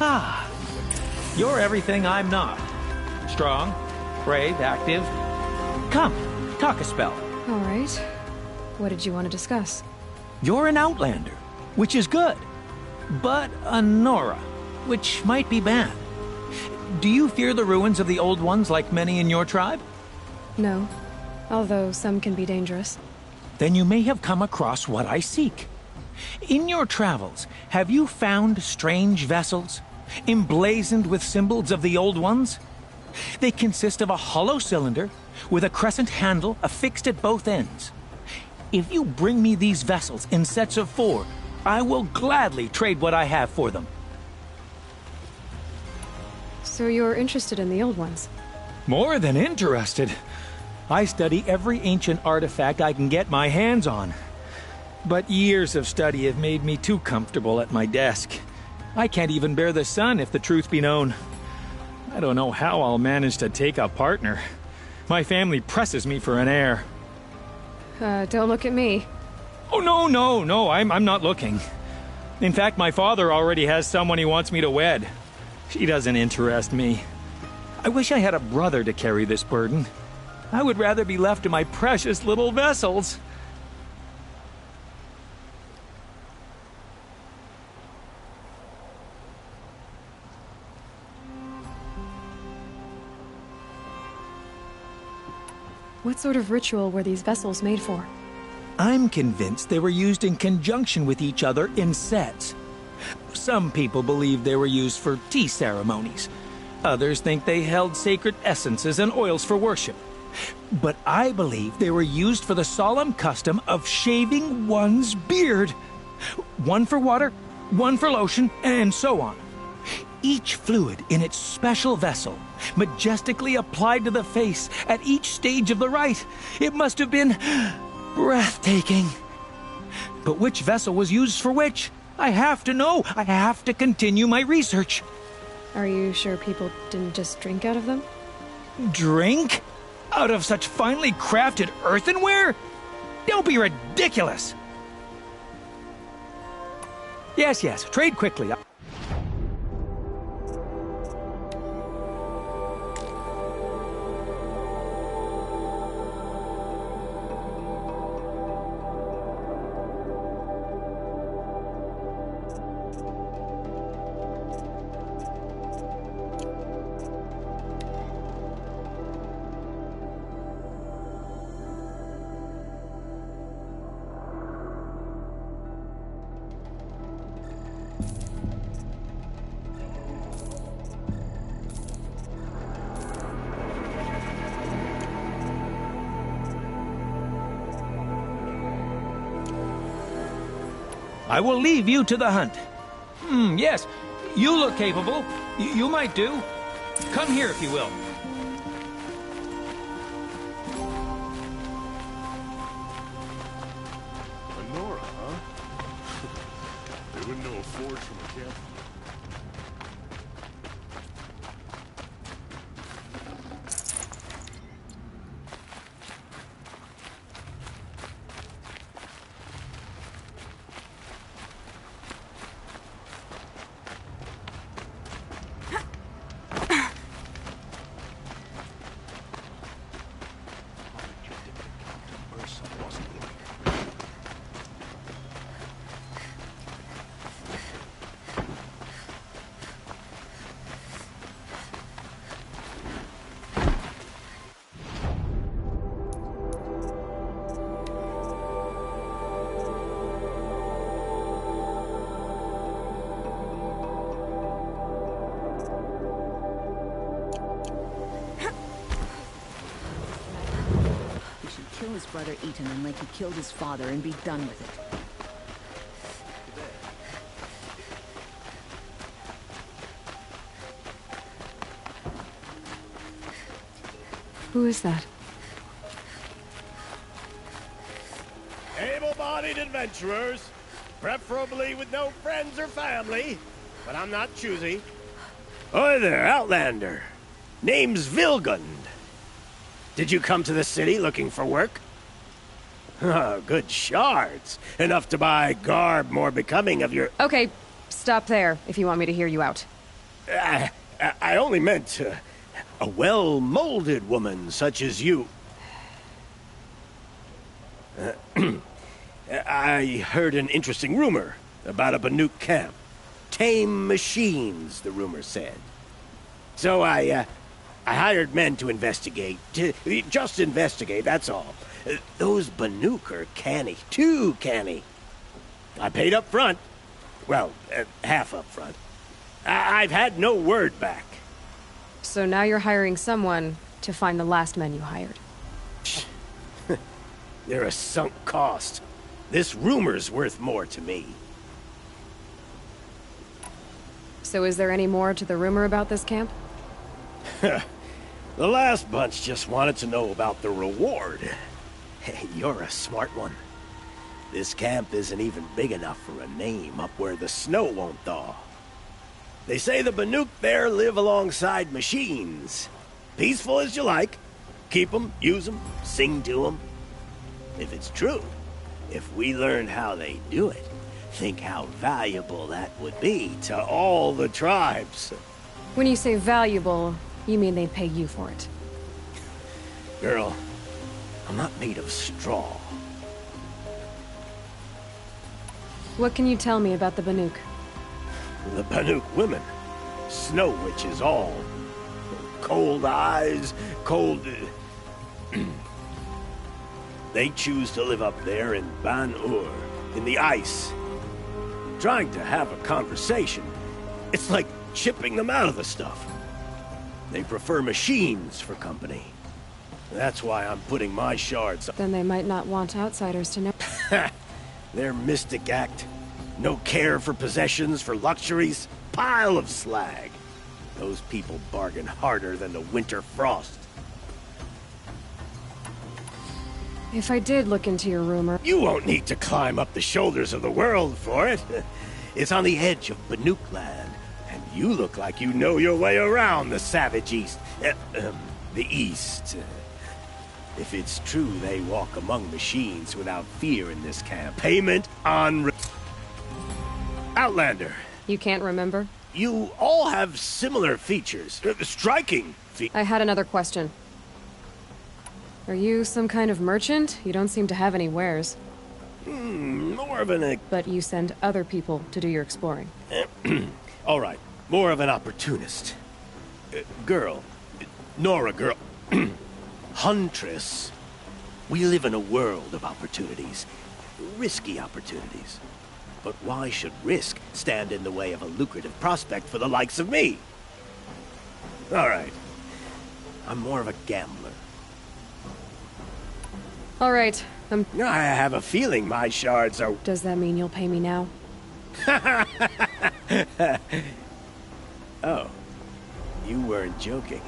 Ah, you're everything I'm not. Strong, brave, active. Come, talk a spell. All right. What did you want to discuss? You're an outlander, which is good. But a Nora, which might be bad. Do you fear the ruins of the Old Ones like many in your tribe? No. Although some can be dangerous. Then you may have come across what I seek. In your travels, have you found strange vessels, emblazoned with symbols of the Old Ones? They consist of a hollow cylinder with a crescent handle affixed at both ends. If you bring me these vessels in sets of 4, I will gladly trade what I have for them. So you're interested in the Old Ones? More than interested. I study every ancient artifact I can get my hands on. But years of study have made me too comfortable at my desk. I can't even bear the sun, if the truth be known. I don't know how I'll manage to take a partner. My family presses me for an heir. Don't look at me. Oh, no, I'm not looking. In fact, my father already has someone he wants me to wed. She doesn't interest me. I wish I had a brother to carry this burden. I would rather be left to my precious little vessels. What sort of ritual were these vessels made for? I'm convinced they were used in conjunction with each other in sets. Some people believe they were used for tea ceremonies. Others think they held sacred essences and oils for worship. But I believe they were used for the solemn custom of shaving one's beard. One for water, one for lotion, and so on. Each fluid in its special vessel, majestically applied to the face at each stage of the rite. It must have been breathtaking. But which vessel was used for which? I have to know. I have to continue my research. Are you sure people didn't just drink out of them? Drink? Out of such finely crafted earthenware? Don't be ridiculous. Yes, trade quickly. I will leave you to the hunt. Yes, you look capable. You might do. Come here if you will. A Nora, huh? They wouldn't know a forge from a camp. Kill his brother Eaton like he killed his father and be done with it. Who is that? Able-bodied adventurers, preferably with no friends or family, but I'm not choosy. Oi there, Outlander. Name's Vilgund. Did you come to the city looking for work? Oh, good shards. Enough to buy garb more becoming of your... Okay, stop there if you want me to hear you out. I only meant a well-molded woman such as you. I heard an interesting rumor about a Banuk camp. Tame machines, the rumor said. So I hired men to investigate. Just investigate, that's all. Those Banuk are canny. Too canny. I paid up front. Well, half up front. I've had no word back. So now you're hiring someone to find the last men you hired. They're a sunk cost. This rumor's worth more to me. So is there any more to the rumor about this camp? The last bunch just wanted to know about the reward. Hey, you're a smart one. This camp isn't even big enough for a name up where the snow won't thaw. They say the Banuk there live alongside machines. Peaceful as you like. Keep them, use them, sing to them. If it's true, if we learn how they do it, think how valuable that would be to all the tribes. When you say valuable, you mean they'd pay you for it. Girl, I'm not made of straw. What can you tell me about the Banuk? The Banuk women. Snow witches all. Cold eyes, cold... They choose to live up there in Ban-Ur, in the ice. Trying to have a conversation, it's like chipping them out of the stuff. They prefer machines for company. That's why I'm putting my shards up. Then they might not want outsiders to know. Their mystic act. No care for possessions, for luxuries. Pile of slag. Those people bargain harder than the winter frost. If I did look into your rumor... You won't need to climb up the shoulders of the world for it. It's on the edge of Banuk land, and you look like you know your way around the savage east. The east. If it's true they walk among machines without fear in this camp. Payment on... Outlander. You can't remember? You all have similar features. Striking features. I had another question. Are you some kind of merchant? You don't seem to have any wares. More of an... But you send other people to do your exploring. All right. More of an opportunist. Girl. Nora girl. Huntress. We live in a world of opportunities. Risky opportunities. But why should risk stand in the way of a lucrative prospect for the likes of me? All right. I'm more of a gambler. All right. I have a feeling my shards are... Does that mean you'll pay me now? Oh. You weren't joking.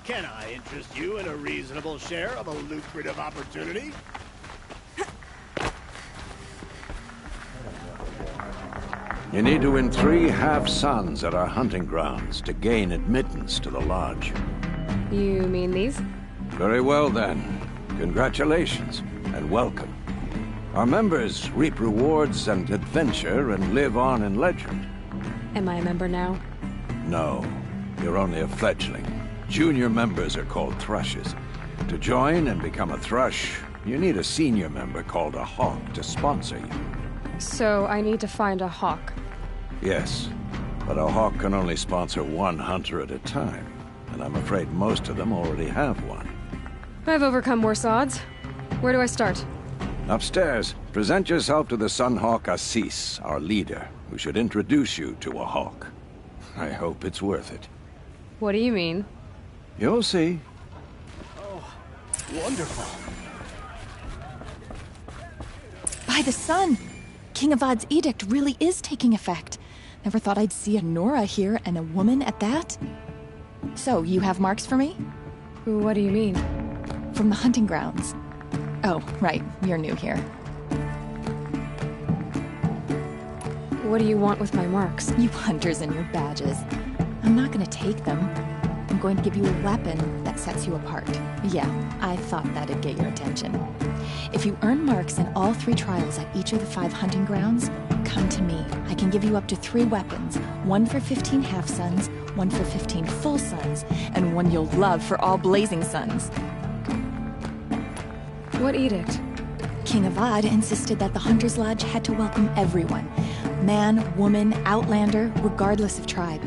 Can I interest you in a reasonable share of a lucrative opportunity? You need to win 3 half-suns at our hunting grounds to gain admittance to the lodge. You mean these? Very well, then. Congratulations, and welcome. Our members reap rewards and adventure and live on in legend. Am I a member now? No, you're only a fledgling. Junior members are called thrushes. To join and become a thrush, you need a senior member called a hawk to sponsor you. So I need to find a hawk. Yes, but a hawk can only sponsor 1 hunter at a time, and I'm afraid most of them already have one. I've overcome worse odds. Where do I start? Upstairs, present yourself to the Sunhawk Assis, our leader, who should introduce you to a hawk. I hope it's worth it. What do you mean? You'll see. Oh, wonderful. By the sun! King Avad's edict really is taking effect. Never thought I'd see a Nora here, and a woman at that. So, you have marks for me? What do you mean? From the hunting grounds. Oh, right. You're new here. What do you want with my marks? You hunters and your badges. I'm not gonna take them. I'm going to give you a weapon that sets you apart. Yeah, I thought that'd get your attention. If you earn marks in all 3 trials at each of the 5 hunting grounds, come to me. I can give you up to 3 weapons. 1 for 15 half-suns, 1 for 15 full suns, and 1 you'll love for all blazing suns. What edict? King Avad insisted that the Hunter's Lodge had to welcome everyone. Man, woman, outlander, regardless of tribe.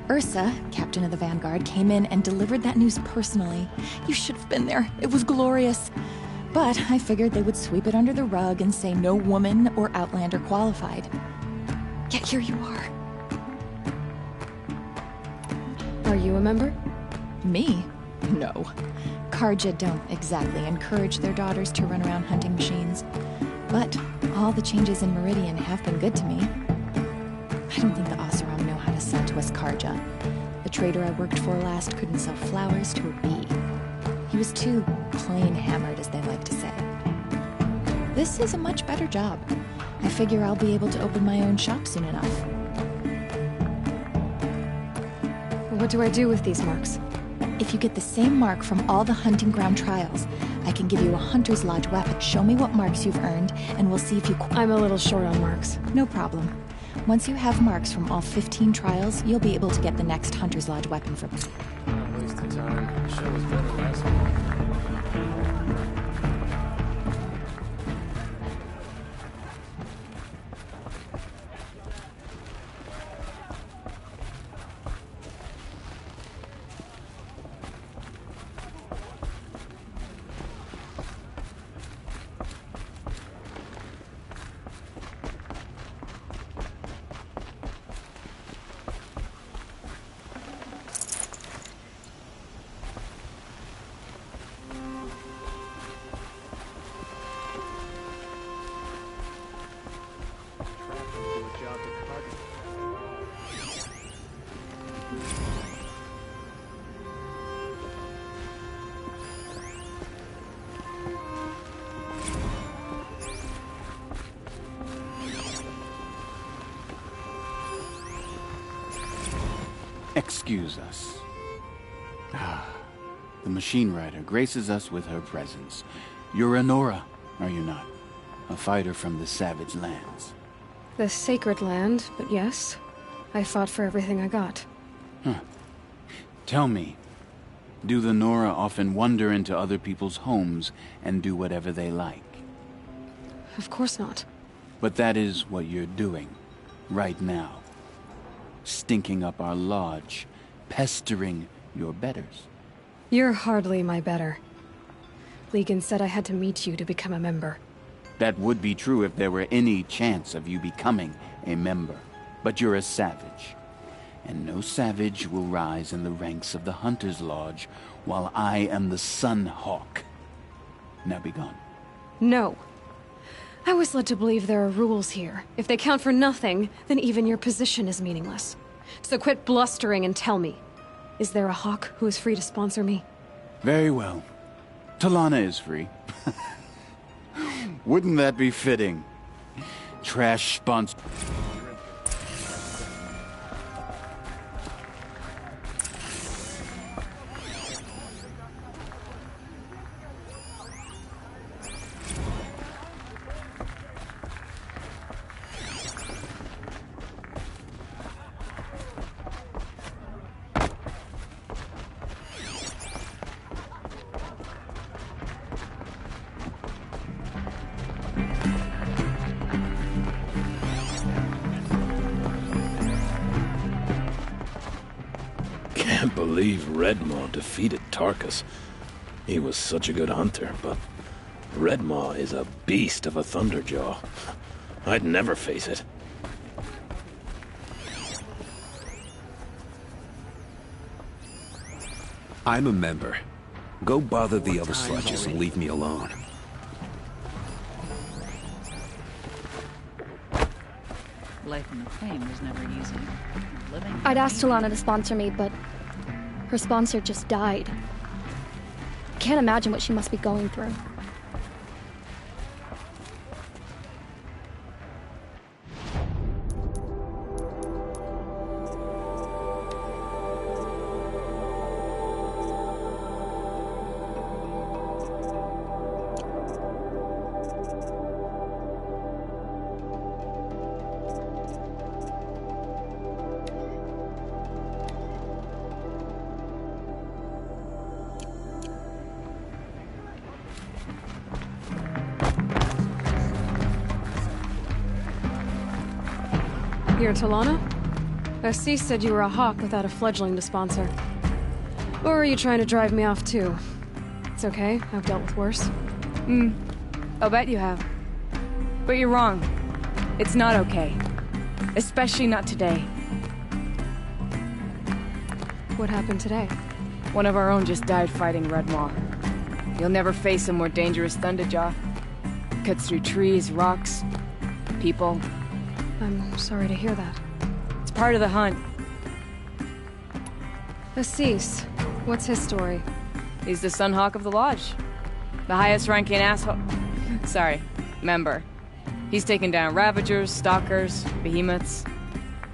Ursa, captain of the Vanguard, came in and delivered that news personally. You should have been there. It was glorious. But I figured they would sweep it under the rug and say no woman or outlander qualified. Yet here you are. Are you a member? Me? No. Carja don't exactly encourage their daughters to run around hunting machines. But all the changes in Meridian have been good to me. I don't think the Oseram know how to sell to us Carja. The trader I worked for last couldn't sell flowers to a bee. He was too plain hammered, as they like to say. This is a much better job. I figure I'll be able to open my own shop soon enough. What do I do with these marks? If you get the same mark from all the hunting ground trials, I can give you a Hunter's Lodge weapon. Show me what marks you've earned, and we'll see if you... I'm a little short on marks. No problem. Once you have marks from all 15 trials, you'll be able to get the next Hunter's Lodge weapon from... Not wasting time. The show was better last week. Excuse us. The Machine Rider graces us with her presence. You're a Nora, are you not? A fighter from the Savage Lands. The Sacred Land, but yes. I fought for everything I got. Tell me, do the Nora often wander into other people's homes and do whatever they like? Of course not. But that is what you're doing, right now. Stinking up our lodge, pestering your betters. You're hardly my better. Legan said I had to meet you to become a member. That would be true if there were any chance of you becoming a member. But you're a savage. And no savage will rise in the ranks of the Hunter's Lodge while I am the Sun Hawk. Now be gone. No. I was led to believe there are rules here. If they count for nothing, then even your position is meaningless. So quit blustering and tell me. Is there a Hawk who is free to sponsor me? Very well. Talana is free. Wouldn't that be fitting? Trash sponsor. Can't believe Redmaw defeated Tarkus. He was such a good hunter, but Redmaw is a beast of a Thunderjaw. I'd never face it. I'm a member. Go bother the other sledges and leave me alone. Life in the flame was never easy. Living... I'd asked Talana to sponsor me, but her sponsor just died. Can't imagine what she must be going through. You're Talana? Assis said you were a hawk without a fledgling to sponsor. Or are you trying to drive me off too? It's okay, I've dealt with worse. I'll bet you have. But you're wrong. It's not okay. Especially not today. What happened today? One of our own just died fighting Redmaw. You'll never face a more dangerous Thunderjaw. Cuts through trees, rocks, people. I'm sorry to hear that. It's part of the hunt. Assis, what's his story? He's the Sunhawk of the Lodge. The highest ranking asshole... Sorry, member. He's taken down Ravagers, Stalkers, Behemoths.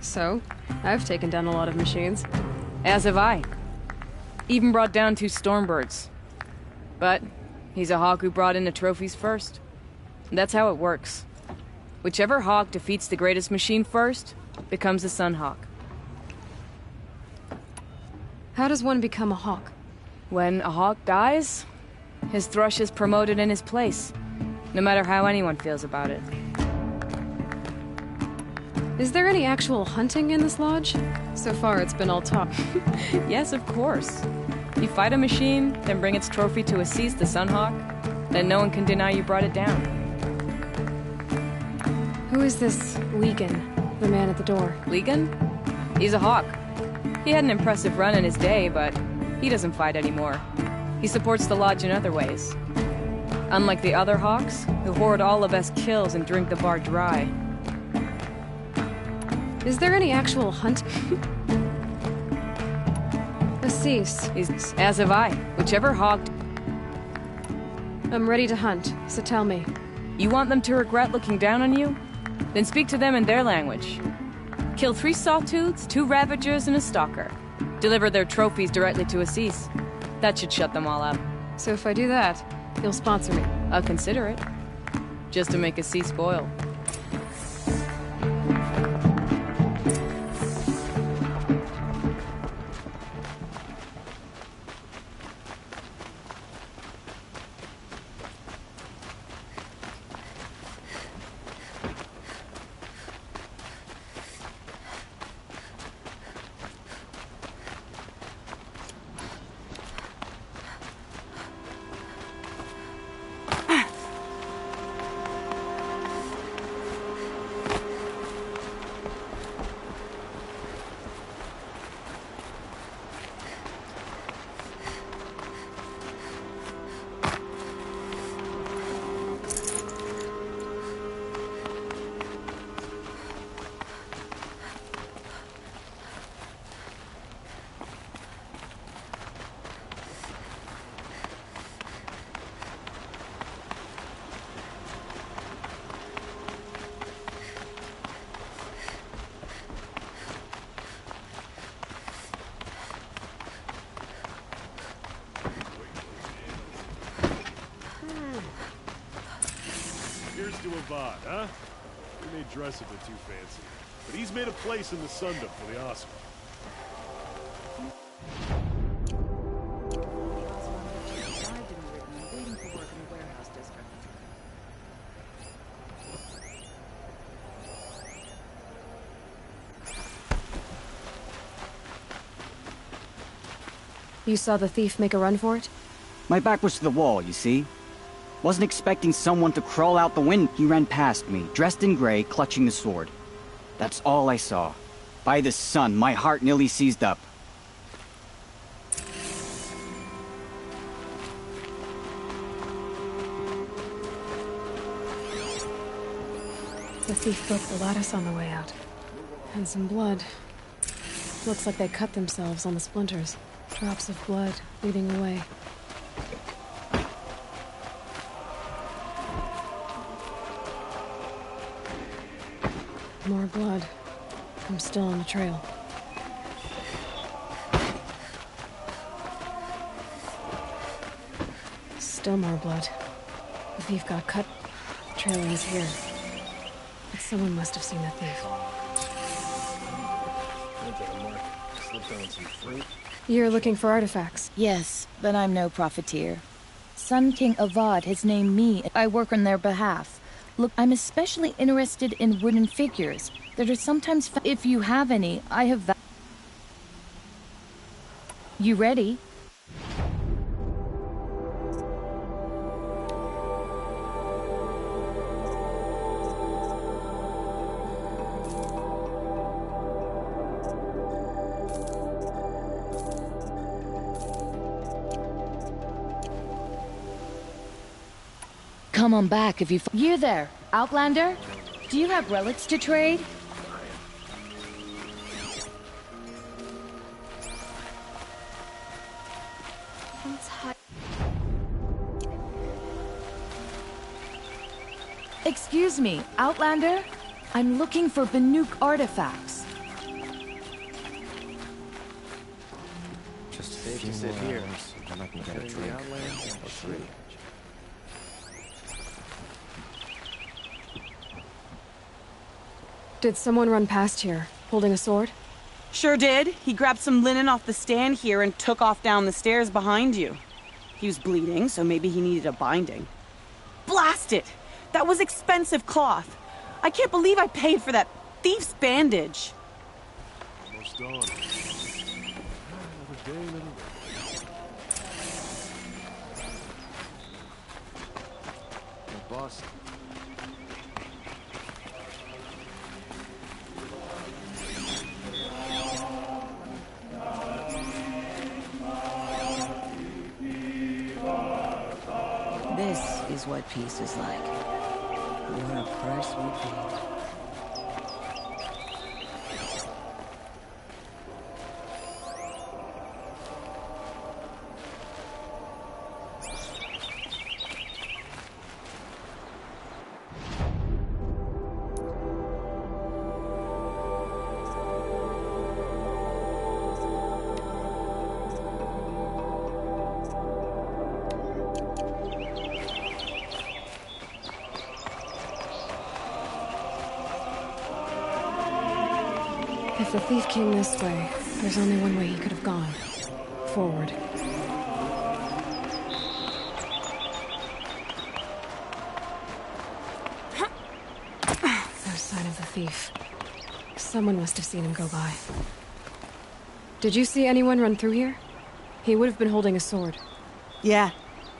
So? I've taken down a lot of machines. As have I. Even brought down 2 Stormbirds. But he's a hawk who brought in the trophies first. And that's how it works. Whichever hawk defeats the greatest machine first becomes a Sunhawk. How does one become a hawk? When a hawk dies, his thrush is promoted in his place, no matter how anyone feels about it. Is there any actual hunting in this lodge? So far, it's been all talk. Yes, of course. You fight a machine, then bring its trophy to Assis the Sunhawk, then no one can deny you brought it down. Who is this Legan, the man at the door? Legan? He's a hawk. He had an impressive run in his day, but he doesn't fight anymore. He supports the lodge in other ways. Unlike the other hawks, who hoard all of us kills and drink the bar dry. Is there any actual hunt? Assis. As have I. Whichever hawk... I'm ready to hunt, so tell me. You want them to regret looking down on you? Then speak to them in their language. Kill 3 Sawtooths, 2 Ravagers, and a Stalker. Deliver their trophies directly to Assis. That should shut them all up. So if I do that, you'll sponsor me? I'll consider it. Just to make Assis spoil. Here's to Avad, huh? He may dress a bit too fancy, but he's made a place in the Sundom for the Oscar. You saw the thief make a run for it? My back was to the wall, you see? Wasn't expecting someone to crawl out the window. He ran past me, dressed in gray, clutching the sword. That's all I saw. By the sun, my heart nearly seized up. The thief broke the lattice on the way out. And some blood. Looks like they cut themselves on the splinters. Drops of blood leading away. More blood. I'm still on the trail. Still more blood. The thief got cut. The trail ends here. But someone must have seen the thief. You're looking for artifacts? Yes, but I'm no profiteer. Sun King Avad has named me. I work on their behalf. Look, I'm especially interested in wooden figures that are sometimes if you have any, I have You ready? Come on back if you there, Outlander? Do you have relics to trade? Excuse me, Outlander? I'm looking for Banuk artifacts. Just safe to sit here. I'm not gonna get a drink. Or three. Did someone run past here, holding a sword? Sure did. He grabbed some linen off the stand here and took off down the stairs behind you. He was bleeding, so maybe he needed a binding. Blast it! That was expensive cloth. I can't believe I paid for that thief's bandage. Almost done. Another day, another day. No bust. This is what peace is like. What a price we paid. If the thief came this way, there's only one way he could have gone. Forward. No sign of the thief. Someone must have seen him go by. Did you see anyone run through here? He would have been holding a sword. Yeah.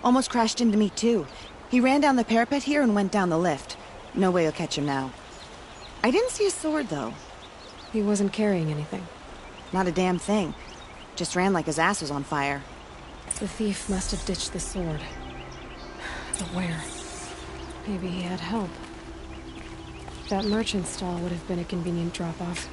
Almost crashed into me, too. He ran down the parapet here and went down the lift. No way you'll catch him now. I didn't see a sword, though. He wasn't carrying anything. Not a damn thing. Just ran like his ass was on fire. The thief must have ditched the sword. But where? Maybe he had help. That merchant stall would have been a convenient drop-off.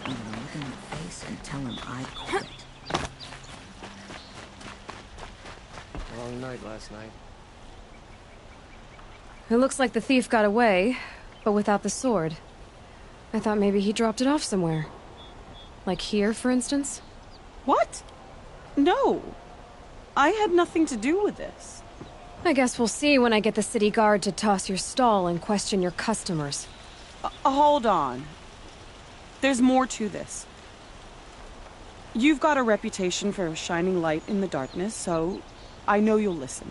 I'm gonna look him in the face and tell him I quit. Long night last night. It looks like the thief got away, but without the sword. I thought maybe he dropped it off somewhere. Like here, for instance? What? No. I had nothing to do with this. I guess we'll see when I get the city guard to toss your stall and question your customers. Hold on. There's more to this. You've got a reputation for shining light in the darkness, so I know you'll listen.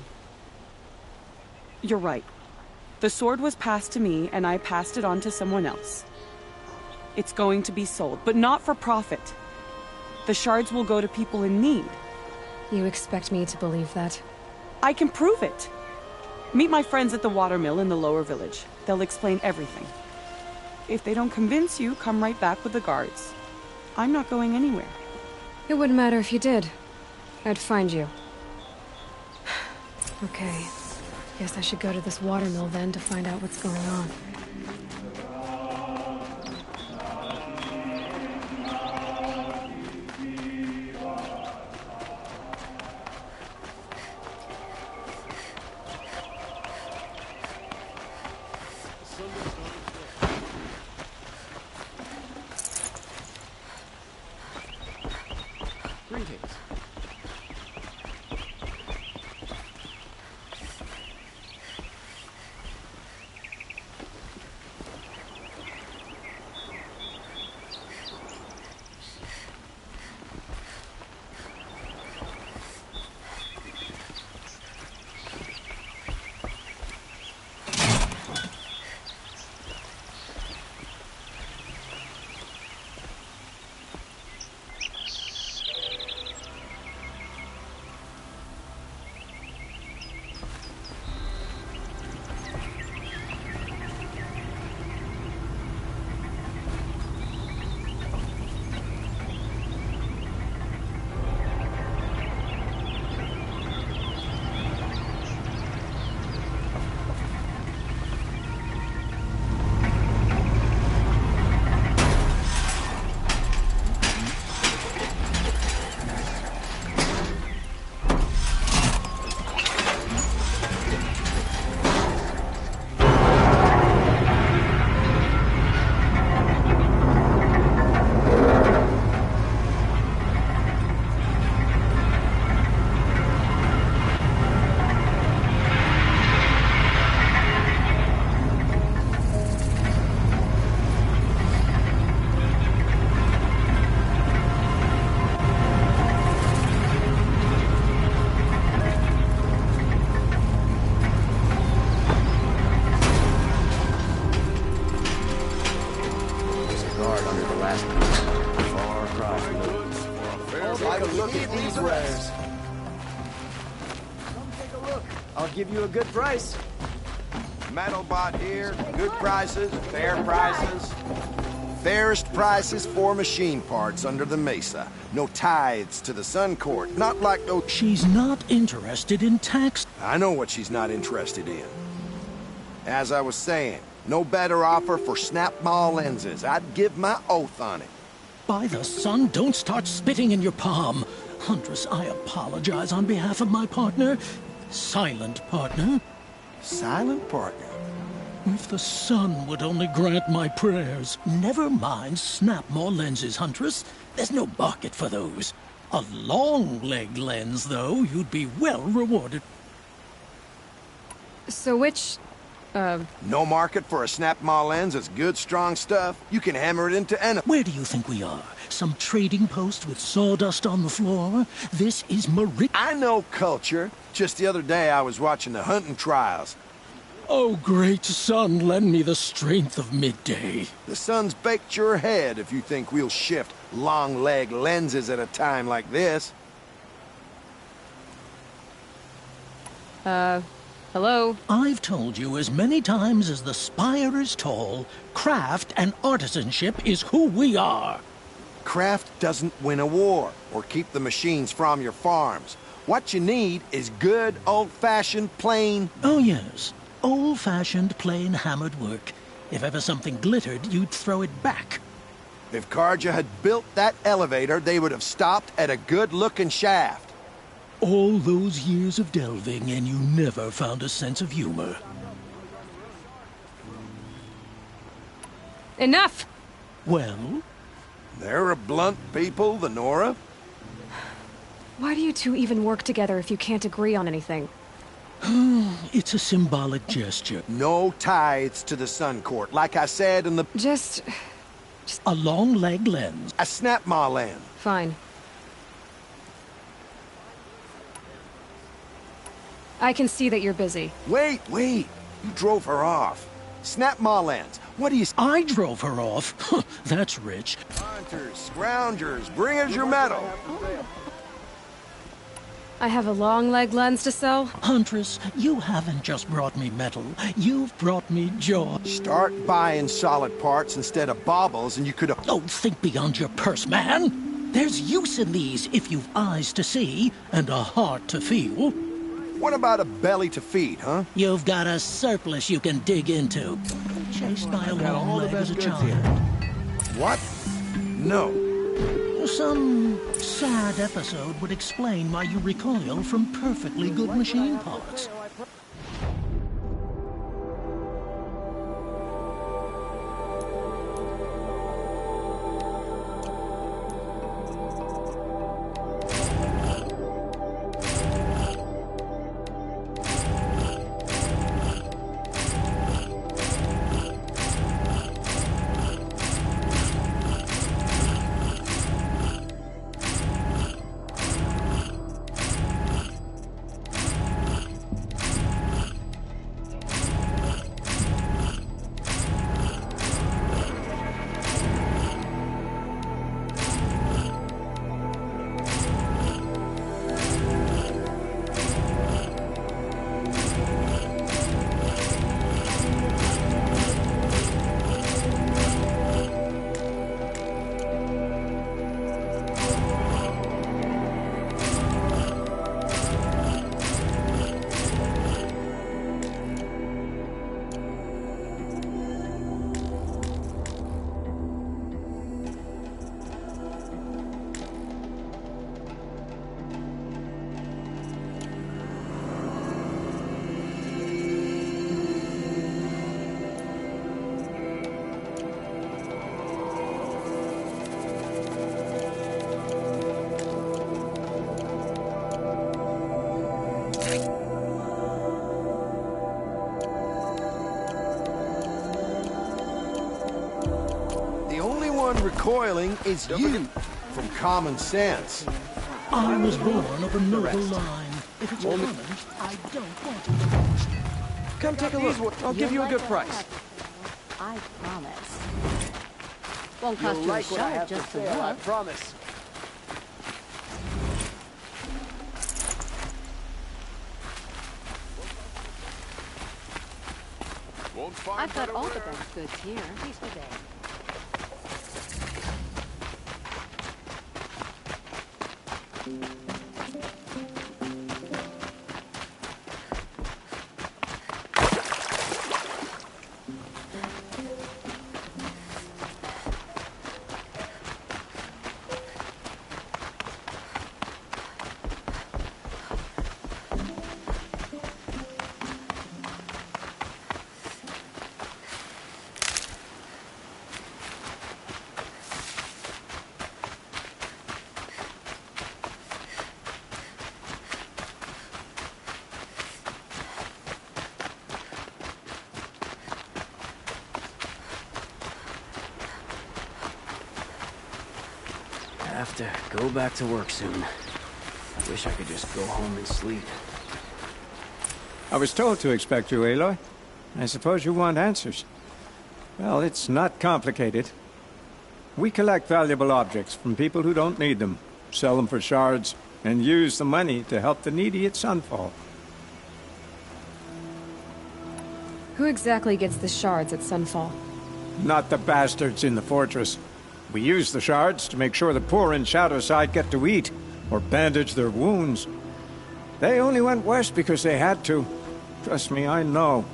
You're right. The sword was passed to me, and I passed it on to someone else. It's going to be sold, but not for profit. The shards will go to people in need. You expect me to believe that? I can prove it. Meet my friends at the watermill in the lower village. They'll explain everything. If they don't convince you, come right back with the guards. I'm not going anywhere. It wouldn't matter if you did. I'd find you. Okay. Guess I should go to this watermill then to find out what's going on. Greetings. give you a good price. Metalbot here, good prices, fair prices. Fairest prices for machine parts under the Mesa. No tithes to the Sun Court, not like those... She's not interested in tax. I know what she's not interested in. As I was saying, no better offer for snap-maw lenses. I'd give my oath on it. By the sun, don't start spitting in your palm. Huntress, I apologize on behalf of my partner. Silent partner. Silent partner? If the sun would only grant my prayers. Never mind snap-maw lenses, Huntress. There's no market for those. A long-leg lens, though, you'd be well rewarded. So which... No market for a snap-maw lens is good, strong stuff. You can hammer it into any... Where do you think we are? Some trading post with sawdust on the floor? This is Meridian. I know culture. Just the other day I was watching the hunting trials. Oh, great sun, lend me the strength of midday. The sun's baked your head if you think we'll shift long-leg lenses at a time like this. Hello? I've told you as many times as the spire is tall, craft and artisanship is who we are. Craft doesn't win a war or keep the machines from your farms. What you need is good, old-fashioned, plain... Oh, yes. Old-fashioned, plain hammered work. If ever something glittered, you'd throw it back. If Carja had built that elevator, they would have stopped at a good-looking shaft. All those years of delving, and you never found a sense of humor. Enough! Well? They're a blunt people, the Nora. Why do you two even work together if you can't agree on anything? It's a symbolic gesture. No tithes to the Sun Court, like I said in the... Just... A long-leg lens. A snap-maw lens. Fine. I can see that you're busy. Wait! You drove her off. Snap-maw lens. What do you... I drove her off? That's rich. Hunters, scroungers, bring us your metal. I have a long-leg lens to sell? Huntress, you haven't just brought me metal. You've brought me joy. Start buying solid parts instead of baubles and you could... Oh, think beyond your purse, man. There's use in these if you've eyes to see and a heart to feel. What about a belly to feed, huh? You've got a surplus you can dig into. Chased by a long leg as a child. What? No. Some sad episode would explain why you recoil from perfectly good machine parts. Recoiling is you, from common sense. I was born of a noble line. If it's common, I don't want it. Come take a look. I'll give you a good price. I promise. Won't cost you a shot just to look. I promise. I've got all the best goods here. At least today. I have to go back to work soon. I wish I could just go home and sleep. I was told to expect you, Aloy. I suppose you want answers. Well, it's not complicated. We collect valuable objects from people who don't need them, sell them for shards, and use the money to help the needy at Sunfall. Who exactly gets the shards at Sunfall? Not the bastards in the fortress. We use the shards to make sure the poor in Shadowside get to eat, or bandage their wounds. They only went west because they had to. Trust me, I know.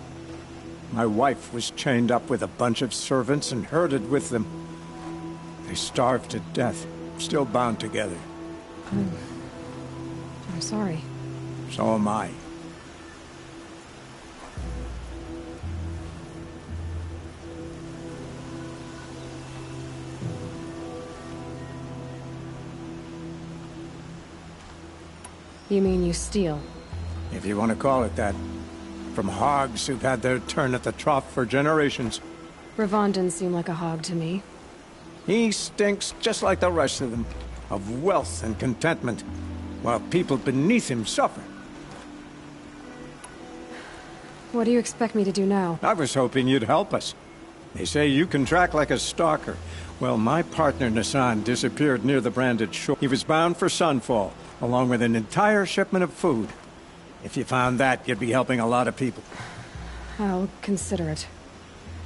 My wife was chained up with a bunch of servants and herded with them. They starved to death, still bound together. I'm sorry. So am I. You mean you steal? If you want to call it that. From hogs who've had their turn at the trough for generations. Ravon didn't seem like a hog to me. He stinks just like the rest of them, of wealth and contentment, while people beneath him suffer. What do you expect me to do now? I was hoping you'd help us. They say you can track like a stalker. Well, my partner Nassan disappeared near the Branded Shore. He was bound for Sunfall, along with an entire shipment of food. If you found that, you'd be helping a lot of people. I'll consider it.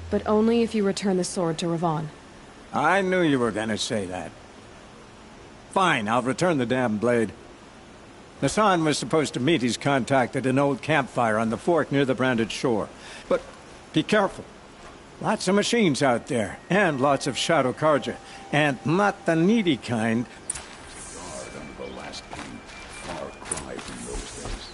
But only if you return the sword to Ravon. I knew you were gonna say that. Fine, I'll return the damn blade. Nassan was supposed to meet his contact at an old campfire on the fork near the Branded Shore. But be careful. Lots of machines out there, and lots of Shadow Carja. And not the needy kind. Guard under the last king. Far cry from those days.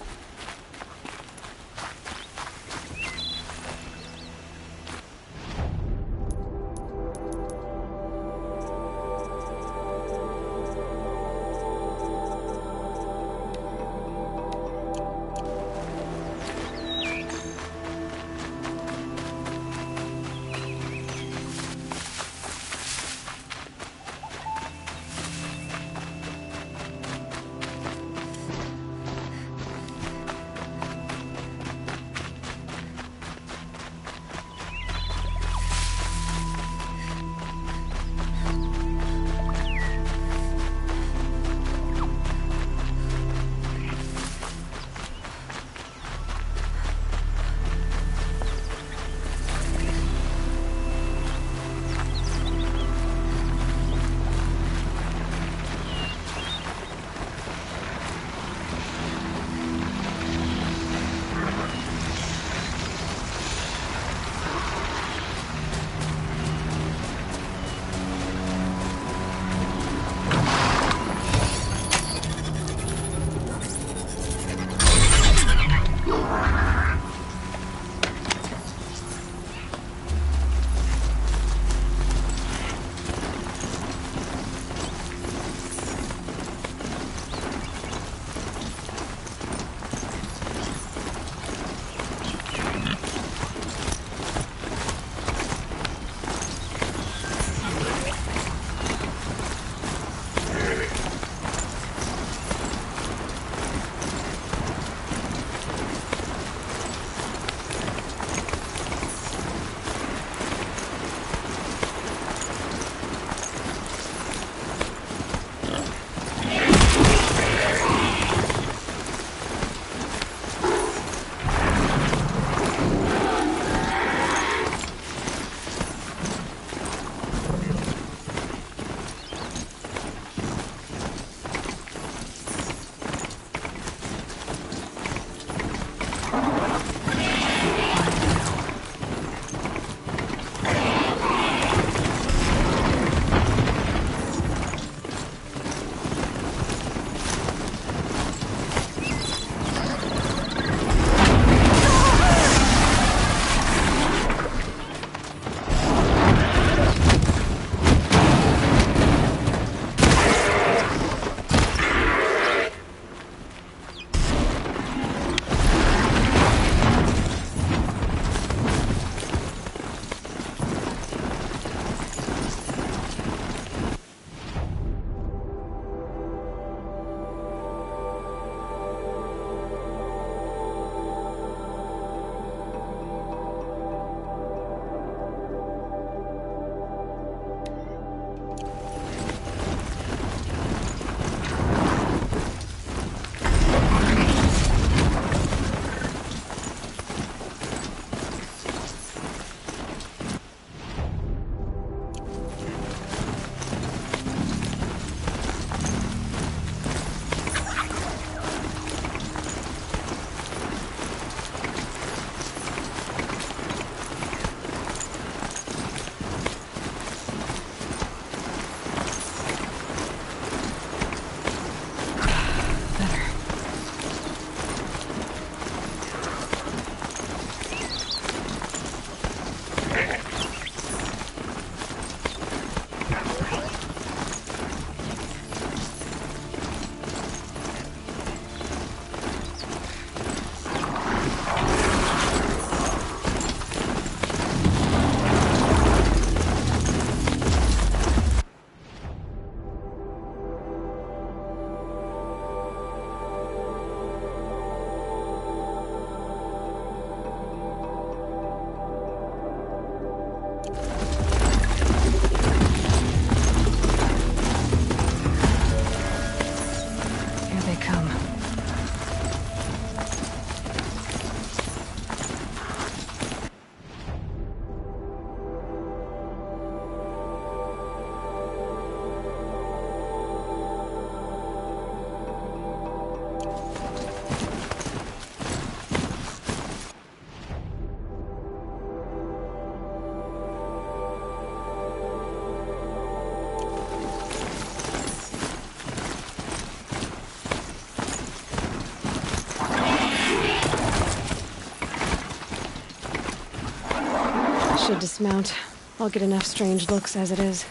should dismount. I'll get enough strange looks as it is.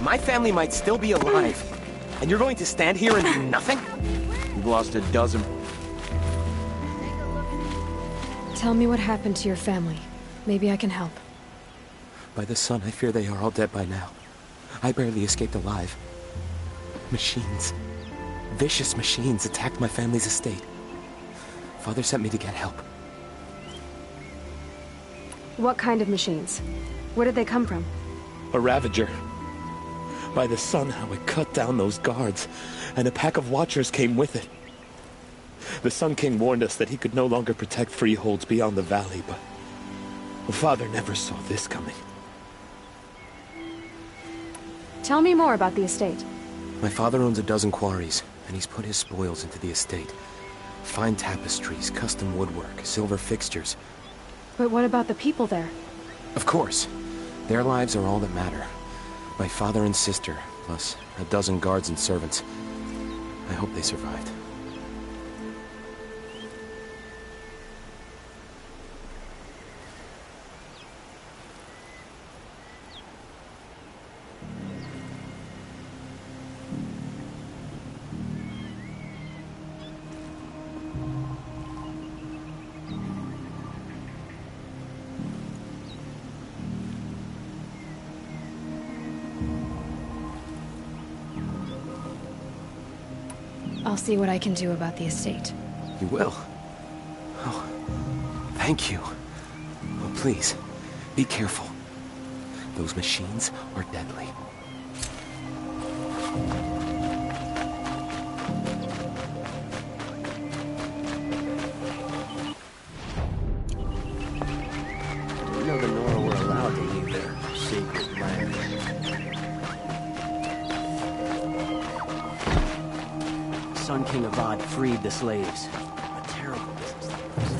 My family might still be alive, and you're going to stand here and do nothing? You've lost a dozen. Tell me what happened to your family. Maybe I can help. By the sun, I fear they are all dead by now. I barely escaped alive. Machines. Vicious machines attacked my family's estate. Father sent me to get help. What kind of machines? Where did they come from? A Ravager. By the sun, how it cut down those guards, and a pack of watchers came with it. The Sun King warned us that he could no longer protect freeholds beyond the valley, but Father never saw this coming. Tell me more about the estate. My father owns a dozen quarries, and he's put his spoils into the estate. Fine tapestries, custom woodwork, silver fixtures. But what about the people there? Of course. Their lives are all that matter. My father and sister, plus a dozen guards and servants. I hope they survived. I'll see what I can do about the estate. You will? Oh, thank you. Oh, please, be careful. Those machines are deadly. You know the Nora were allowed to leave their sacred land. Sun King Avad freed the slaves. A terrible business that was.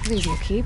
These you keep.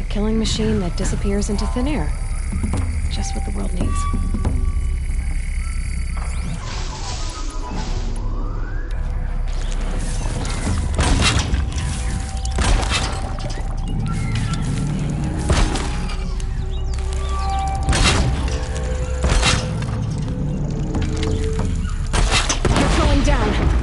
Killing machine that disappears into thin air. Just what the world needs. They're going down.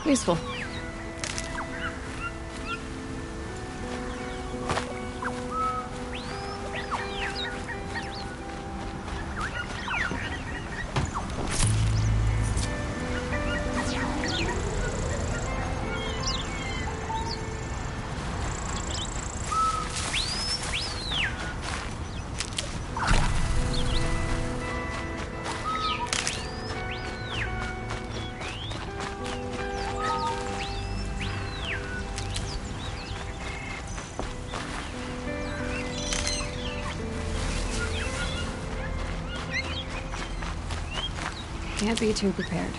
Useful. Can't be too prepared.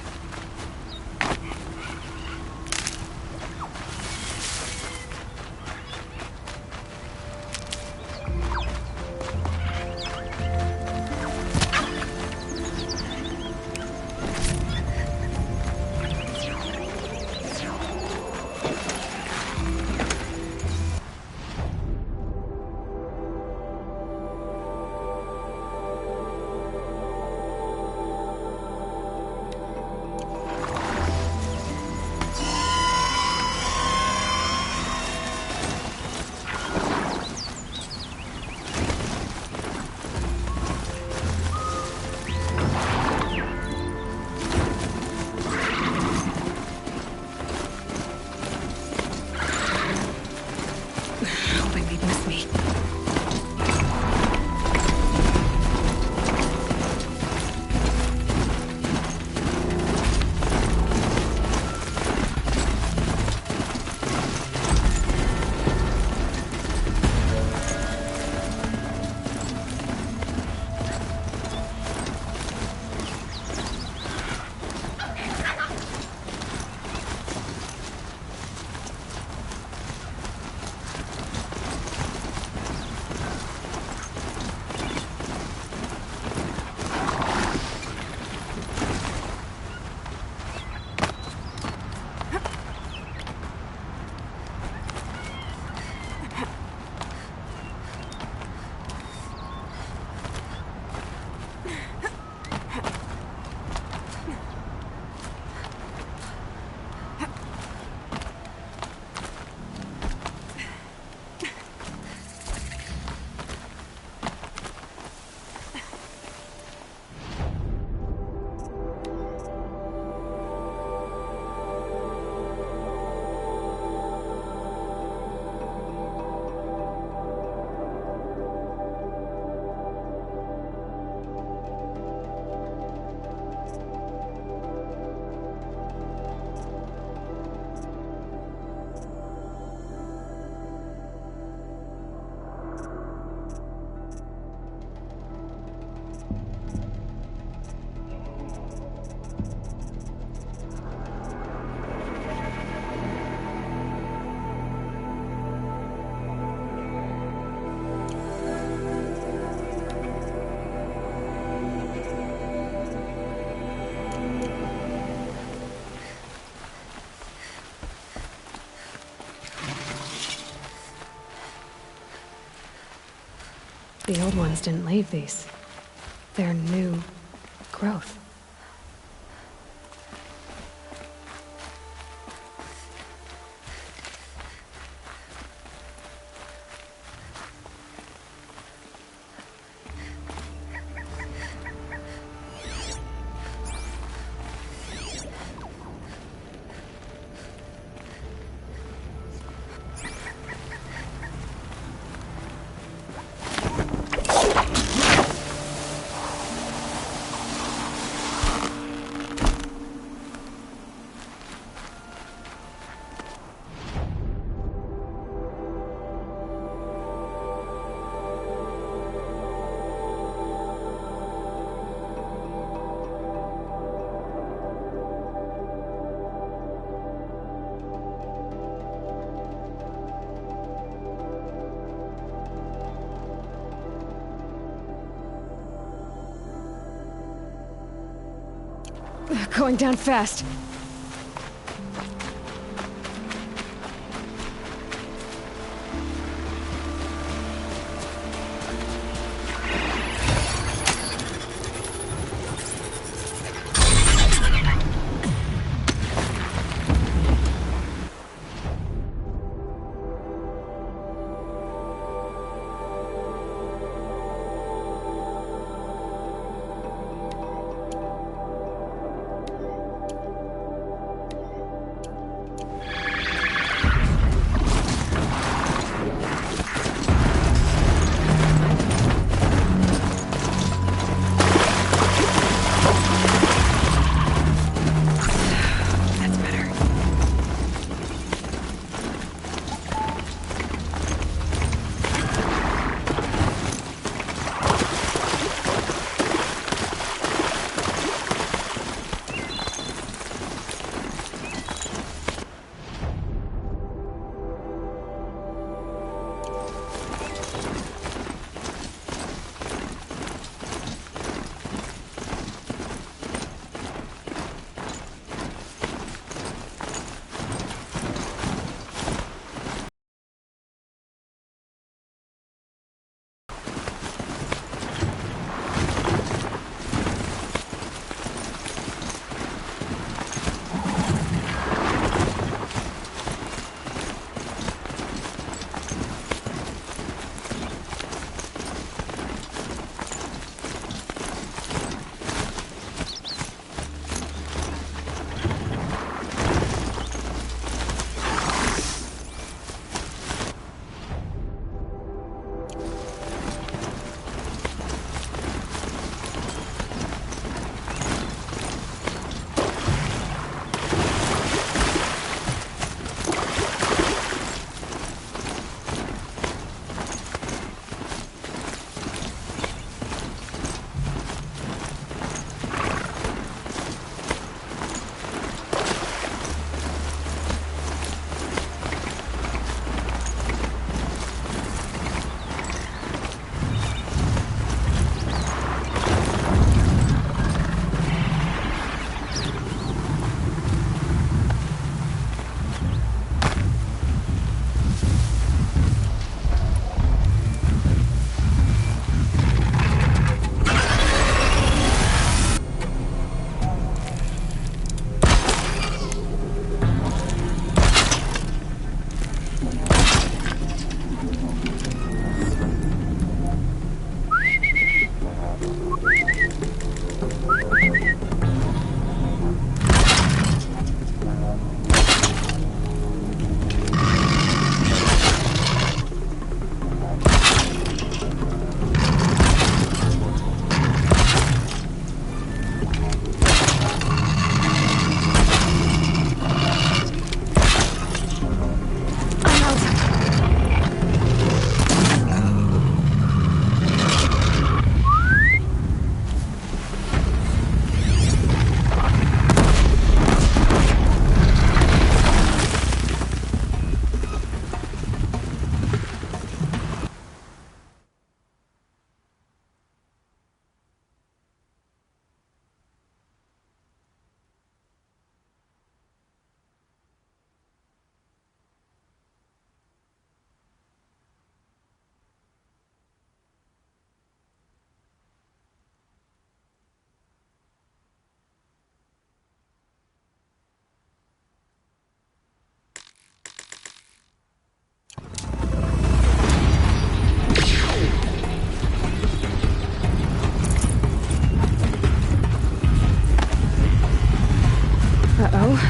The old ones didn't leave these. They're new growth. Going down fast.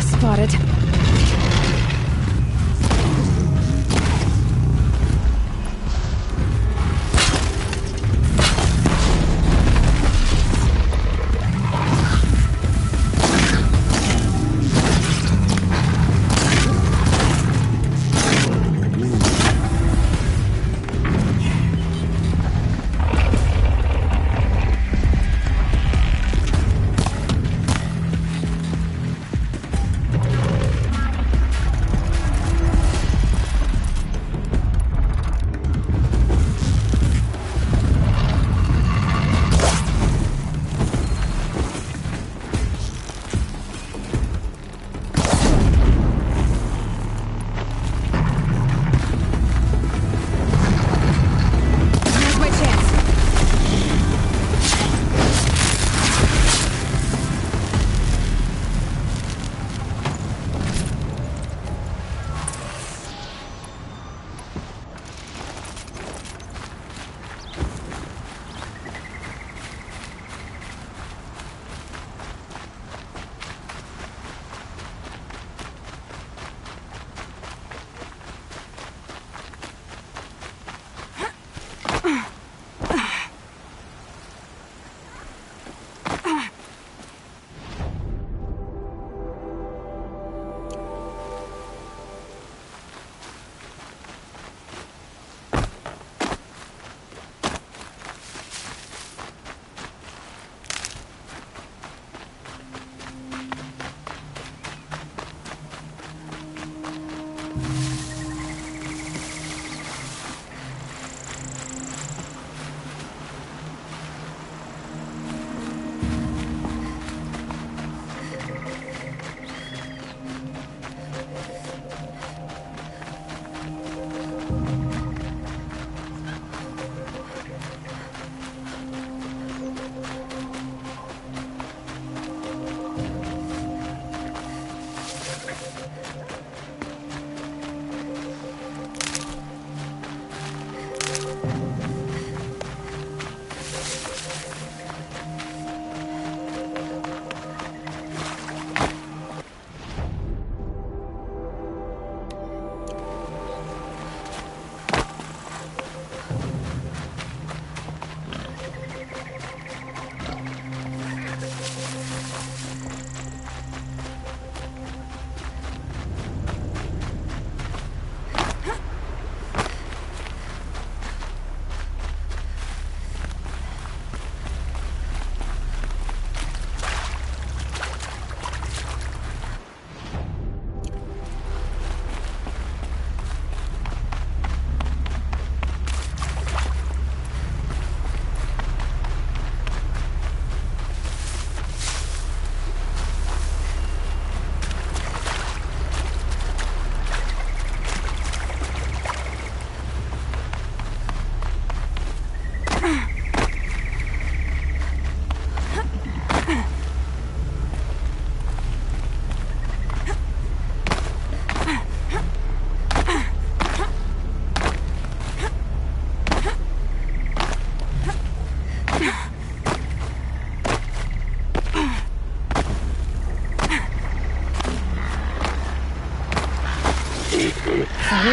spotted.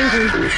Angry.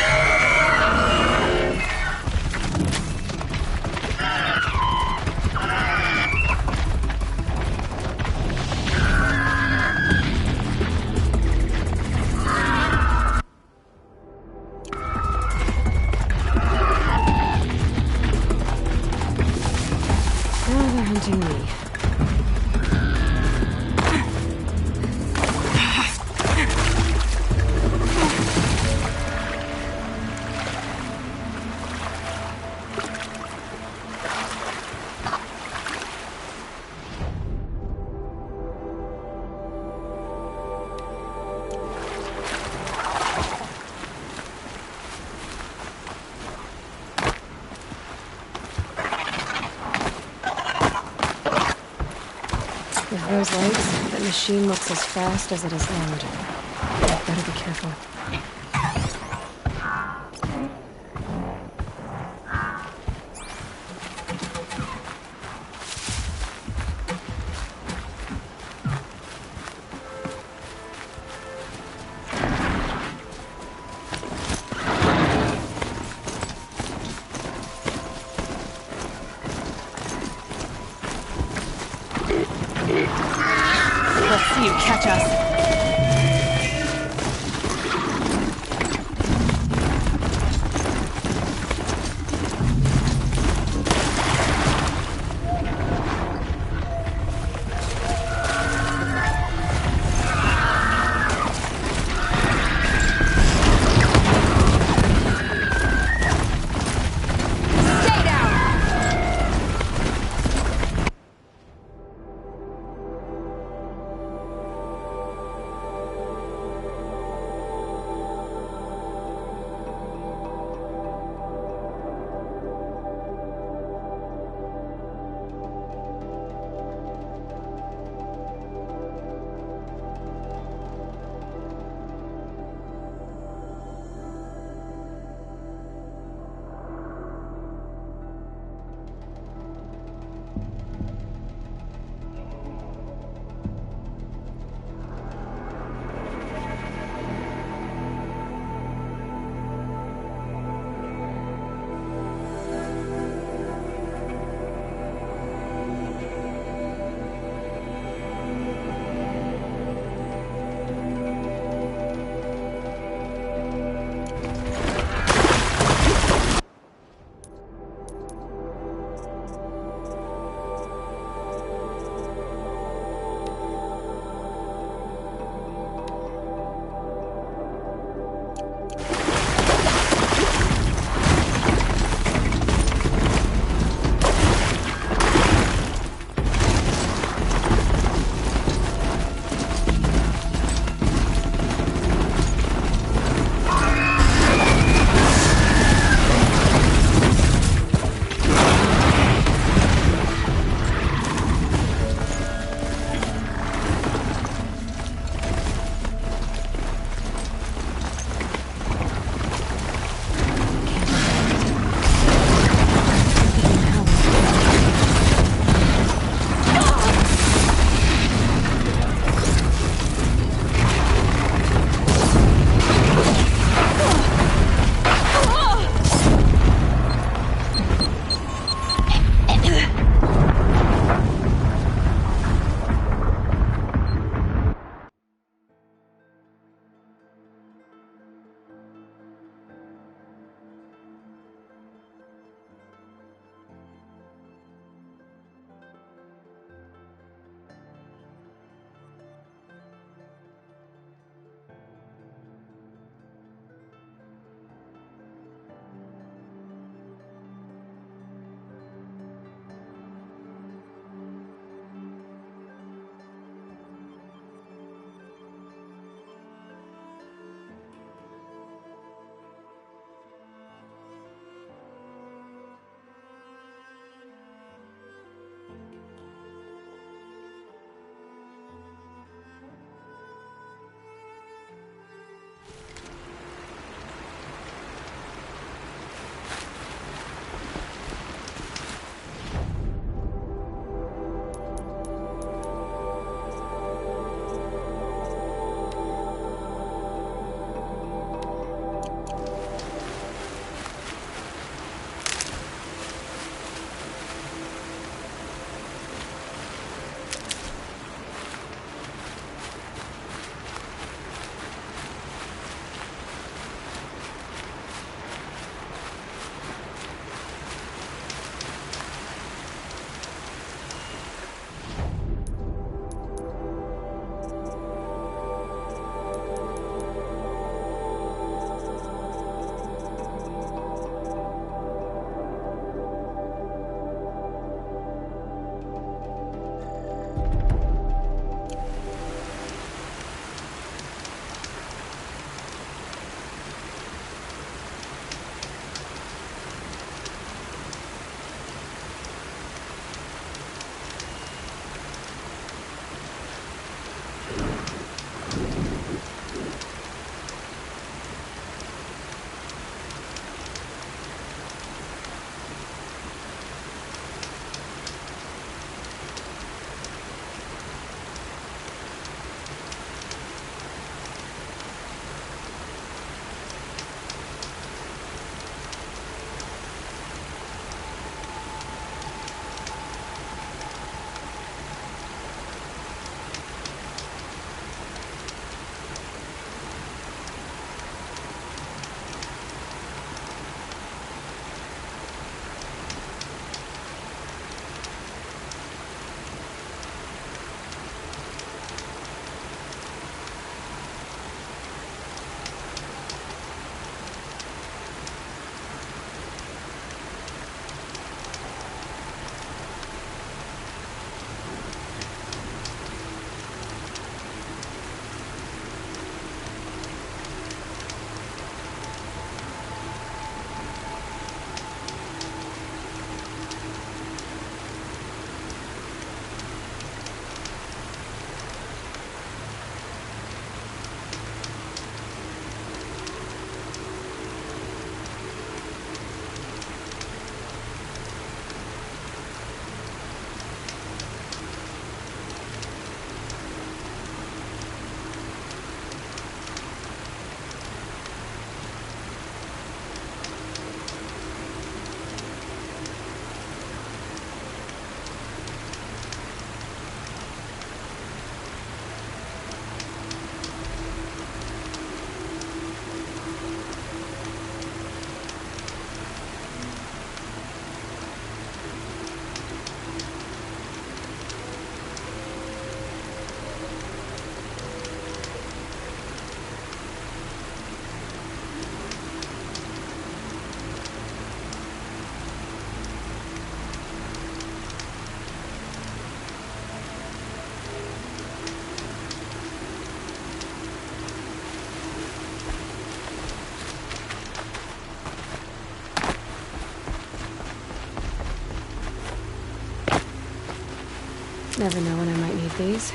With those legs, that machine looks as fast as it is loud. I better be careful. Let's see you catch us. Never know when I might need these.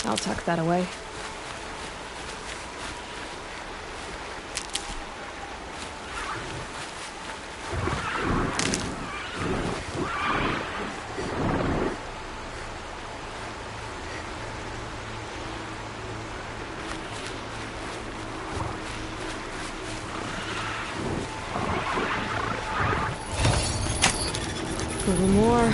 I'll tuck that away. A little more.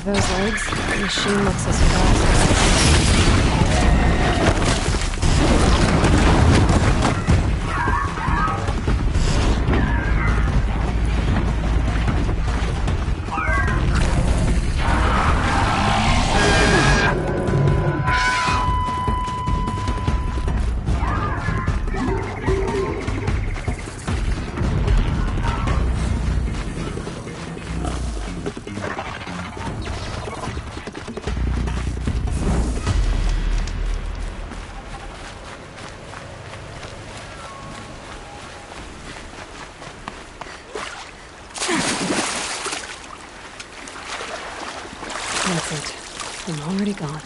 With those legs, the machine looks as fast as... That's it. I'm already gone.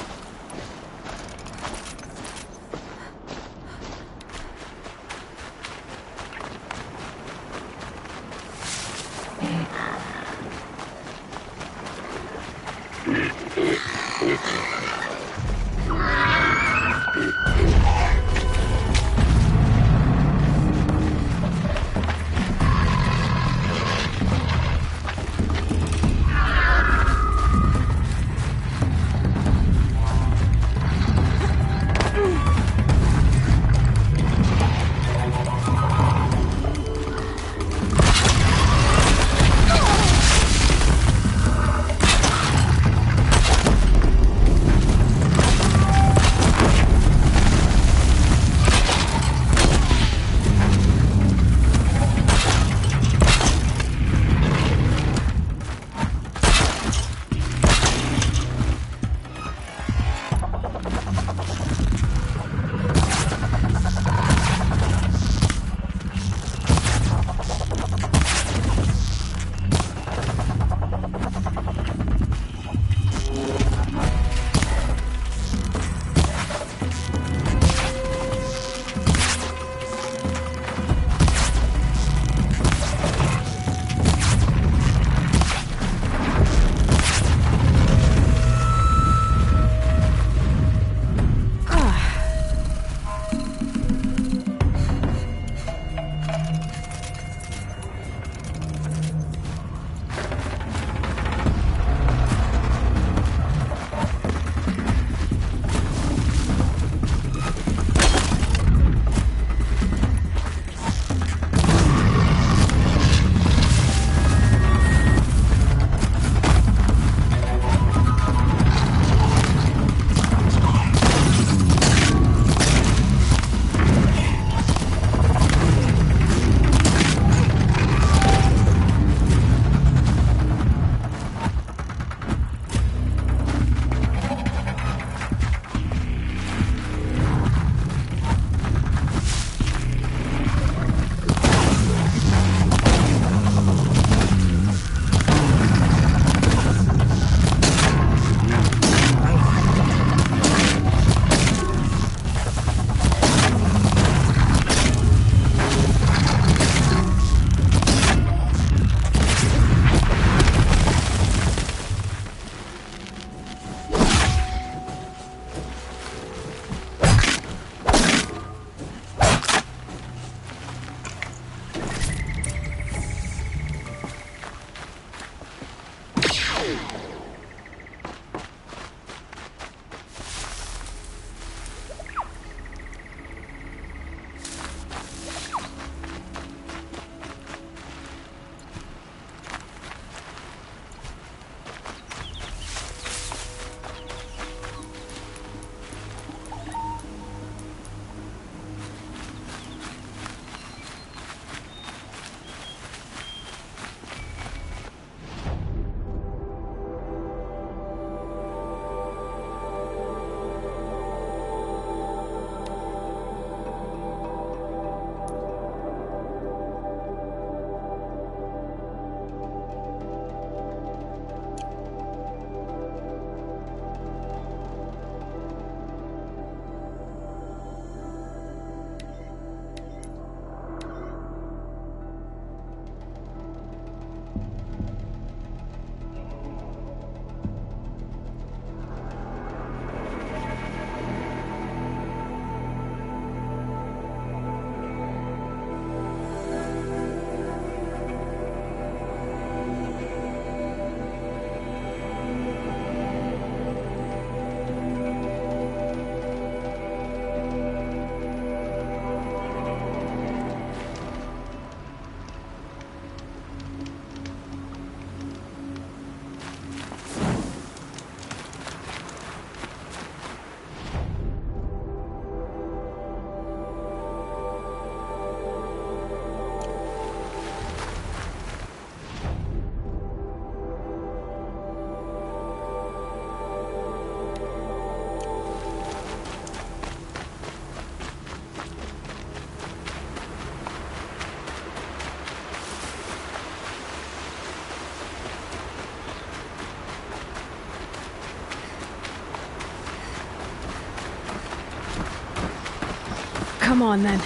Come on, then.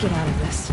Get out of this.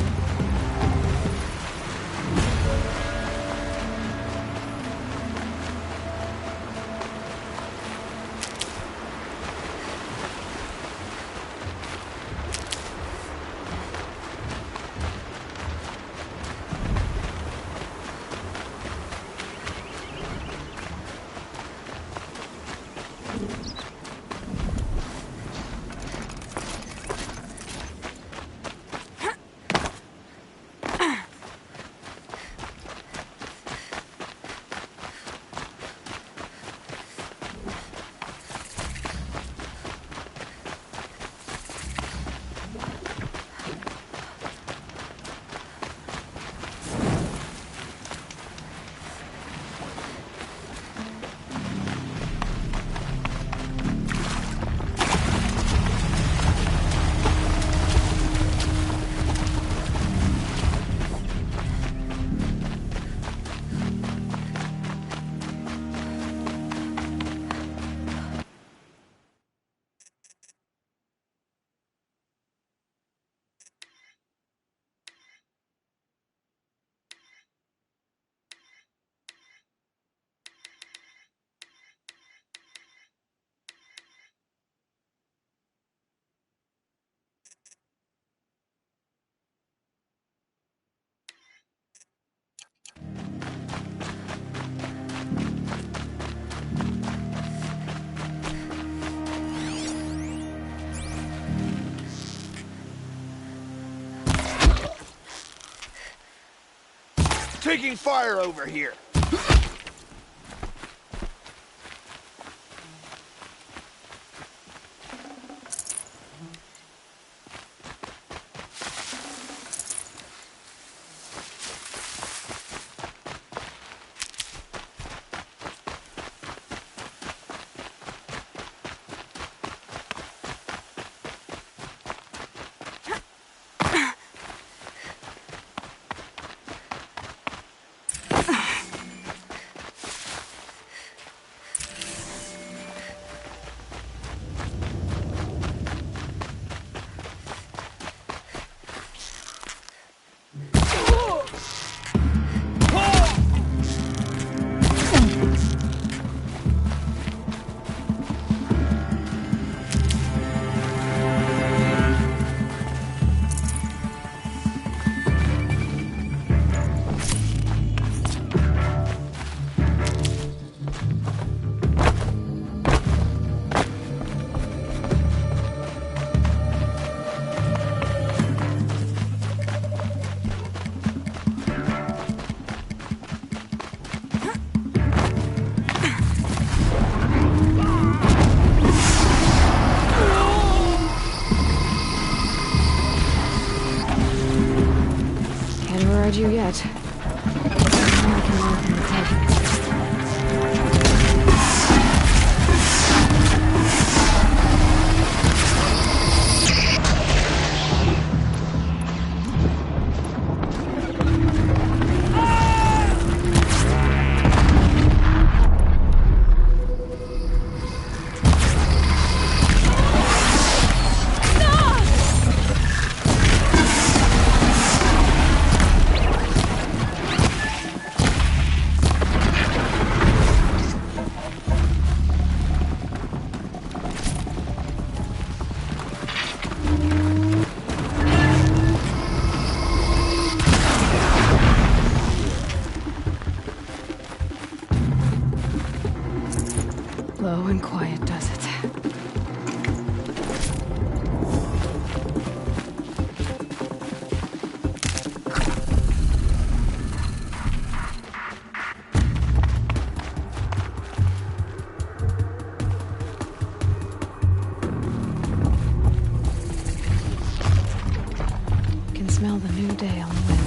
Taking fire over here. You yet. Low and quiet does it. smell the new day on the wind.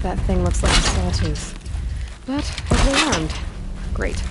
That thing looks like a sawtooth. But heavily armed. Great.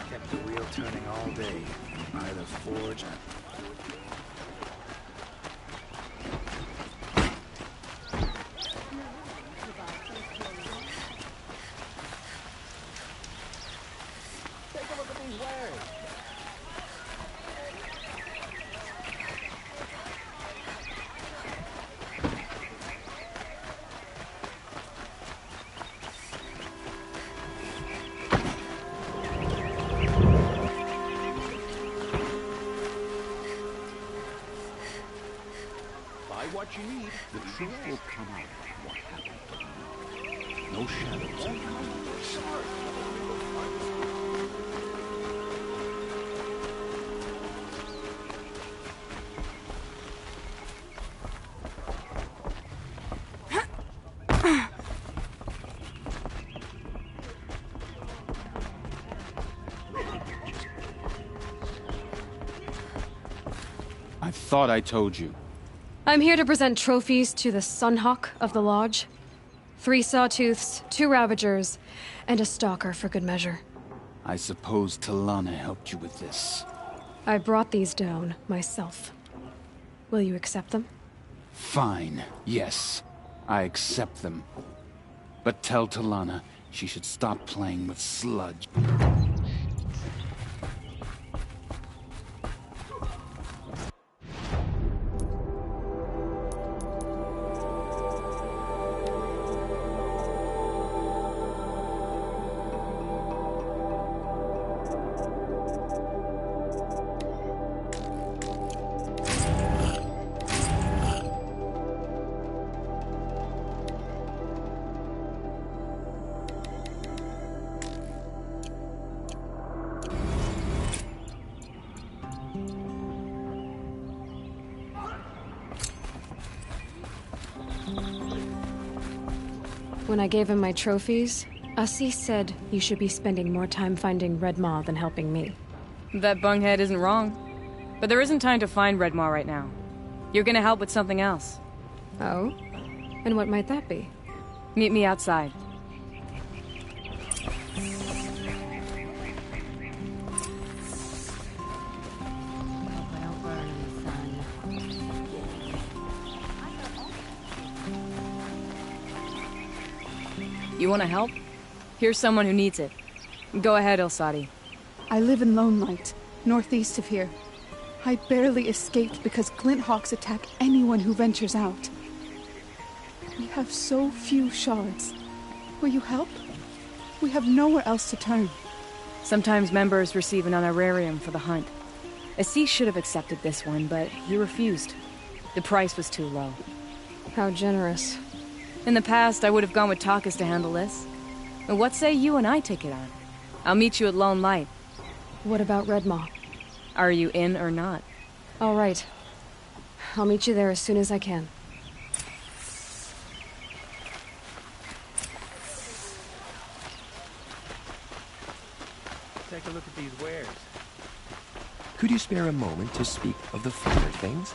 Kept the wheel turning all day by the forge. Take a look at these wares. Buy what you need. The truth will come out of what happened. No shadows. I thought I told you. I'm here to present trophies to the Sunhawk of the Lodge. 3 Sawtooths, 2 Ravagers, and a Stalker for good measure. I suppose Talana helped you with this. I brought these down myself. Will you accept them? Fine, yes. I accept them. But tell Talana she should stop playing with sludge. When I gave him my trophies, Assis said you should be spending more time finding Red Maw than helping me. That bunghead isn't wrong. But there isn't time to find Red Maw right now. You're gonna help with something else. Oh? And what might that be? Meet me outside. You wanna help? Here's someone who needs it. Go ahead, Elsadi. I live in Lone Light, northeast of here. I barely escaped because Glinthawks attack anyone who ventures out. We have so few shards. Will you help? We have nowhere else to turn. Sometimes members receive an honorarium for the hunt. Assis should have accepted this one, but he refused. The price was too low. How generous. In the past, I would have gone with Takas to handle this. But what say you and I take it on? I'll meet you at Lone Light. What about Red Maw? Are you in or not? All right. I'll meet you there as soon as I can. Take a look at these wares. Could you spare a moment to speak of the finer things?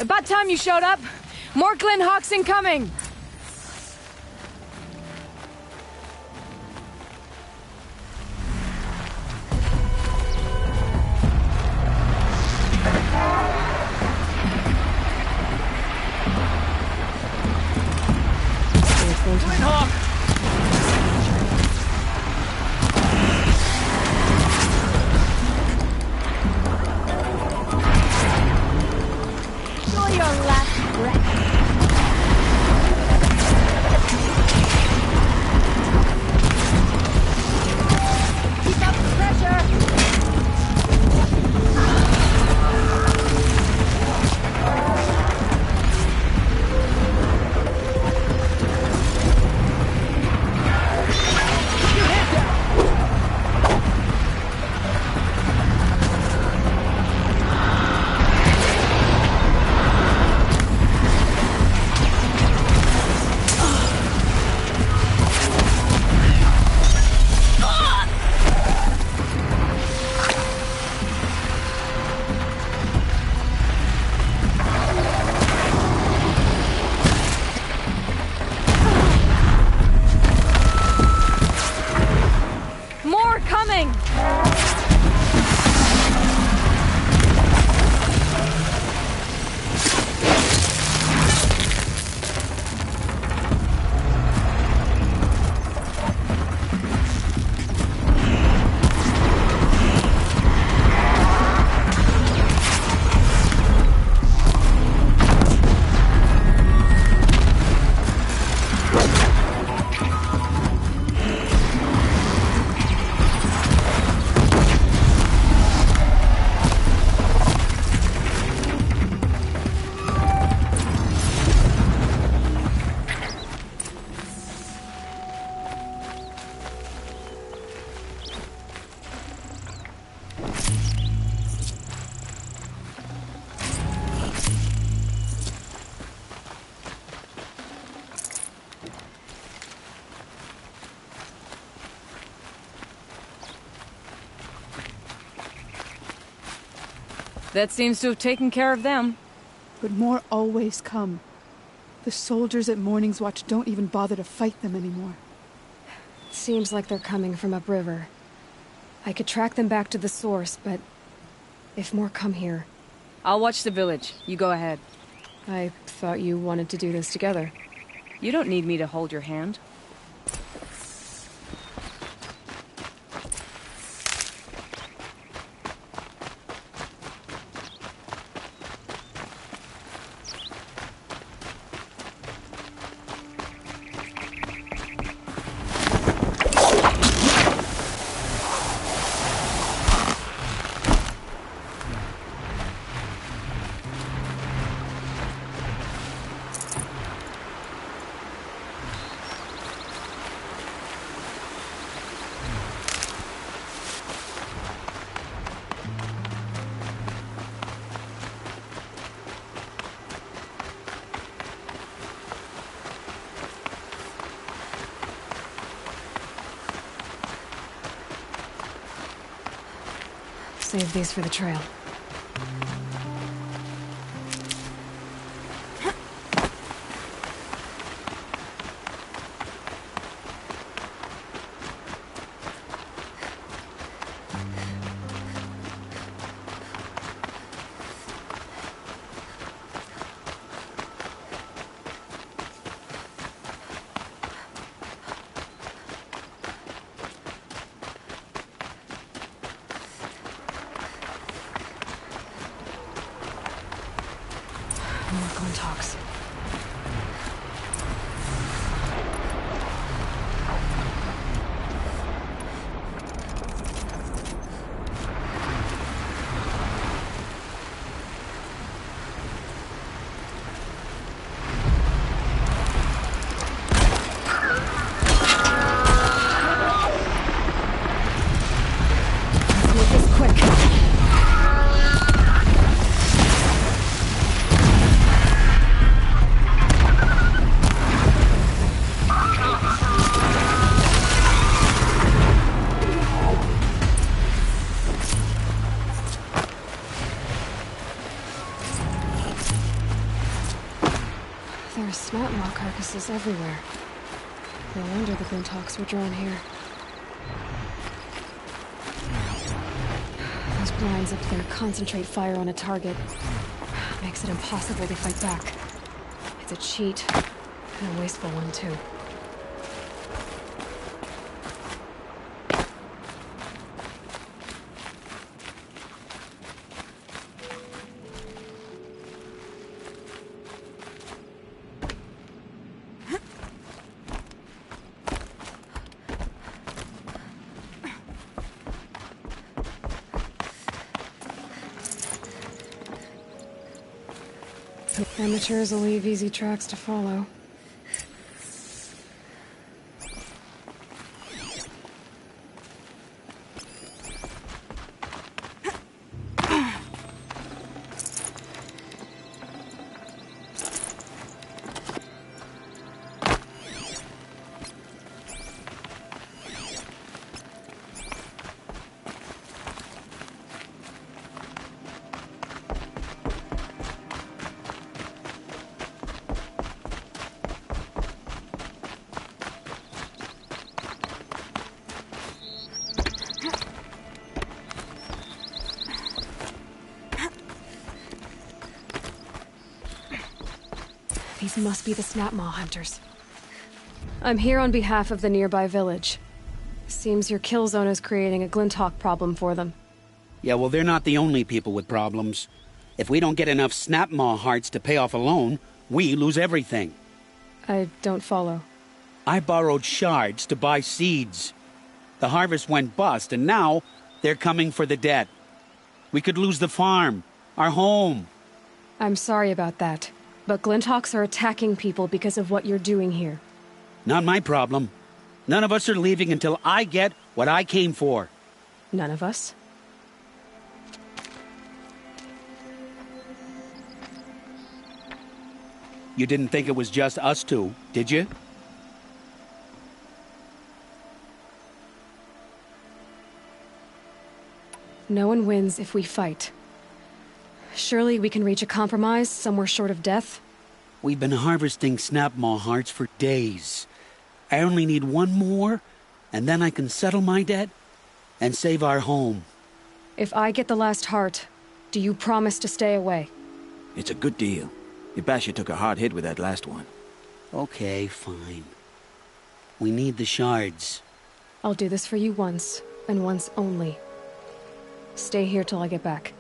About time you showed up. More Glint Hawks incoming. Glint Hawk! Enjoy your last breath. Keep up the pressure. More coming! That seems to have taken care of them. But more always come. The soldiers at Morning's Watch don't even bother to fight them anymore. Seems like they're coming from upriver. I could track them back to the source, but if more come here... I'll watch the village. You go ahead. I thought you wanted to do this together. You don't need me to hold your hand. Save these for the trail. More Glint Hawks. This is everywhere. No wonder the Glinthawks were drawn here. Those blinds up there concentrate fire on a target. Makes it impossible to fight back. It's a cheat, and a wasteful one, too. Amateurs will leave easy tracks to follow. These must be the Snapmaw hunters. I'm here on behalf of the nearby village. Seems your kill zone is creating a Glinthawk problem for them. Yeah, well, they're not the only people with problems. If we don't get enough Snapmaw hearts to pay off a loan, we lose everything. I don't follow. I borrowed shards to buy seeds. The harvest went bust, and now they're coming for the debt. We could lose the farm, our home. I'm sorry about that, but Glinthawks are attacking people because of what you're doing here. Not my problem. None of us are leaving until I get what I came for. None of us? You didn't think it was just us two, did you? No one wins if we fight. Surely we can reach a compromise somewhere short of death? We've been harvesting Snapmaw hearts for days. I only need one more, and then I can settle my debt and save our home. If I get the last heart, do you promise to stay away? It's a good deal. Ibasha took a hard hit with that last one. Okay, fine. We need the shards. I'll do this for you once, and once only. Stay here till I get back.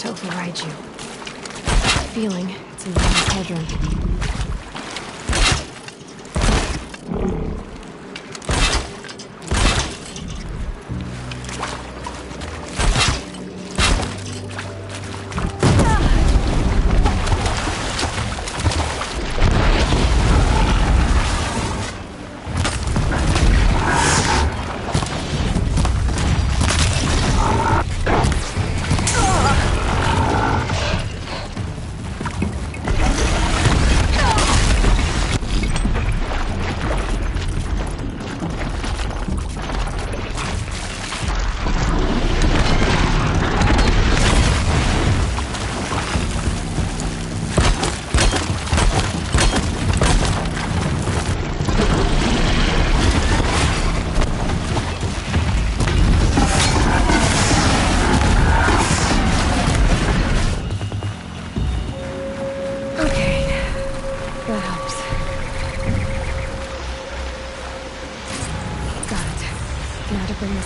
Override you. Feeling it's in my cauldron.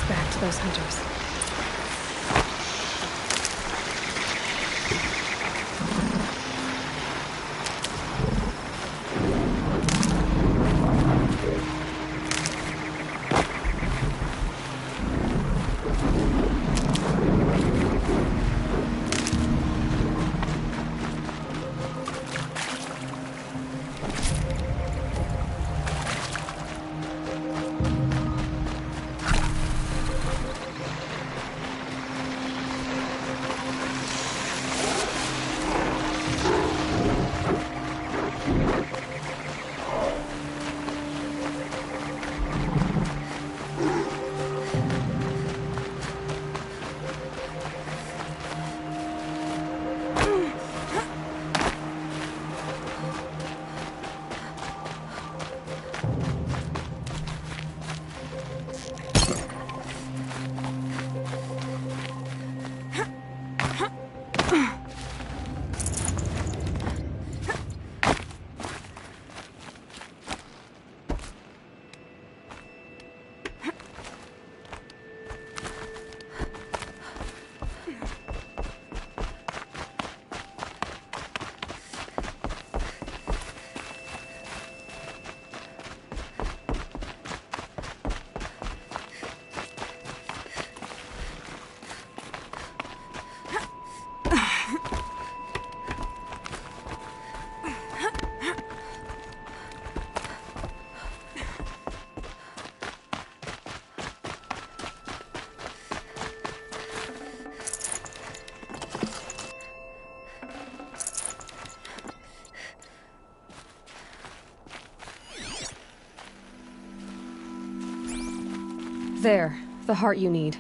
back to those hunters. There, the heart you need.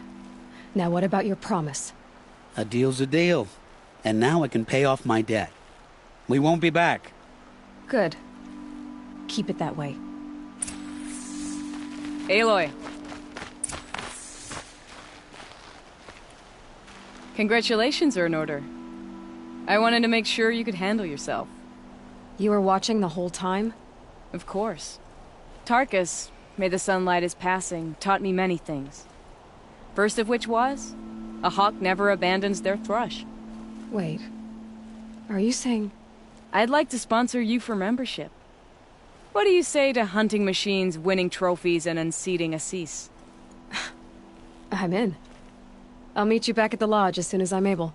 Now what about your promise? A deal's a deal. And now I can pay off my debt. We won't be back. Good. Keep it that way. Aloy. Congratulations are in order. I wanted to make sure you could handle yourself. You were watching the whole time? Of course. Tarkus, may the sunlight is passing, taught me many things. First of which was, a hawk never abandons their thrush. Wait. Are you saying... I'd like to sponsor you for membership. What do you say to hunting machines, winning trophies, and unseating Assis? I'm in. I'll meet you back at the lodge as soon as I'm able.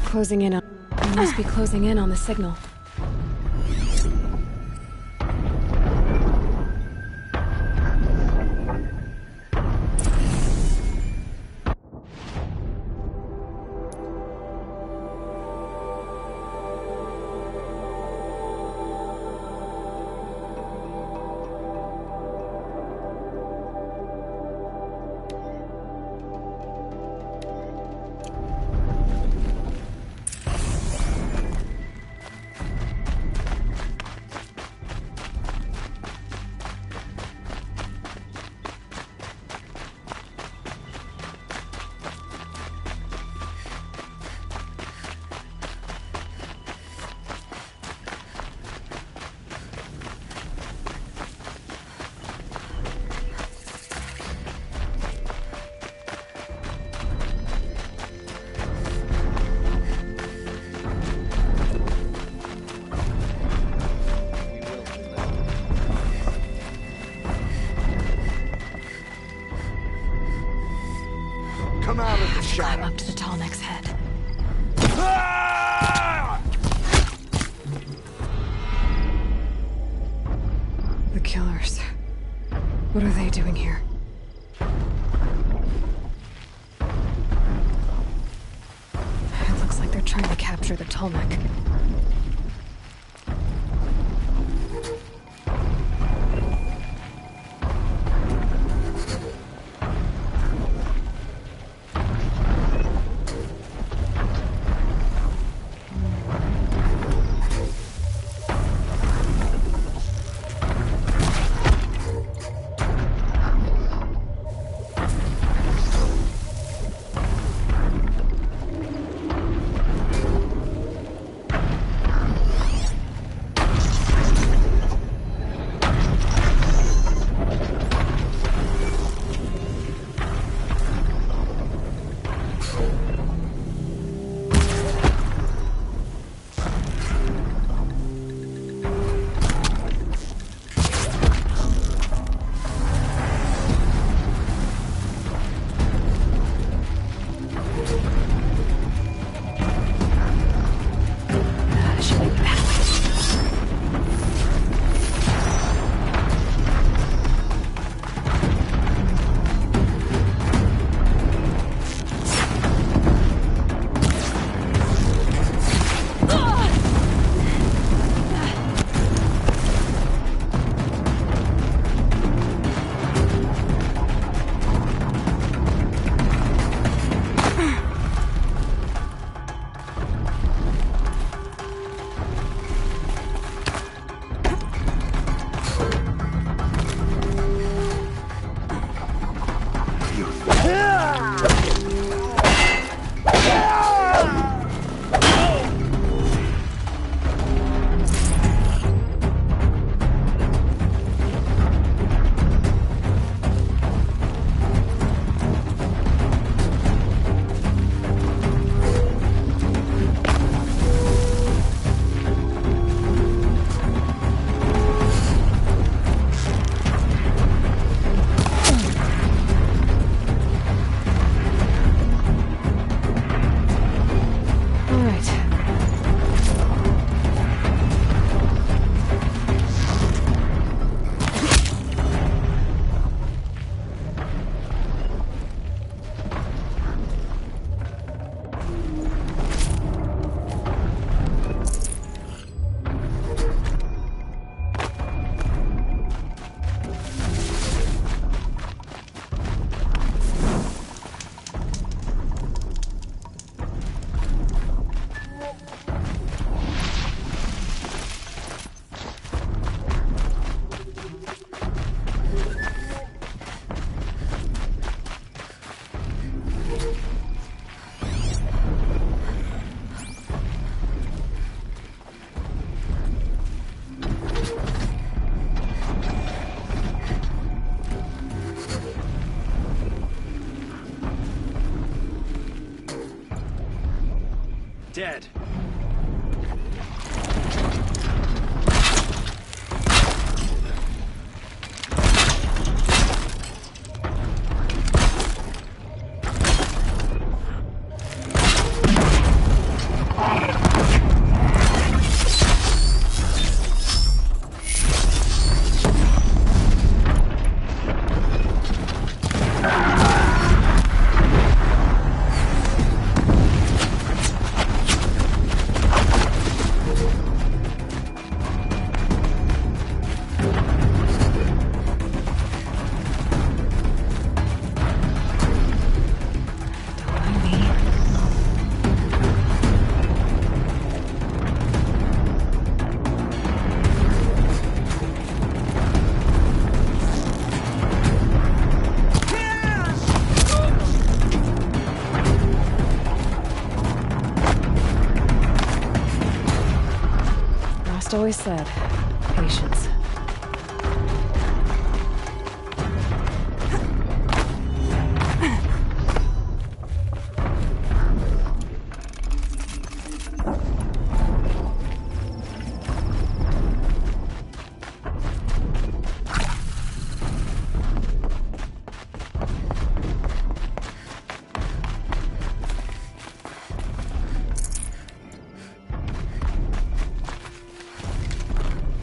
Closing in on... You must be closing in on the signal. Come out of the shadow. Climb up to the Tallneck's head. The killers. What are they doing here? It looks like they're trying to capture the Tallneck. just always said, patience.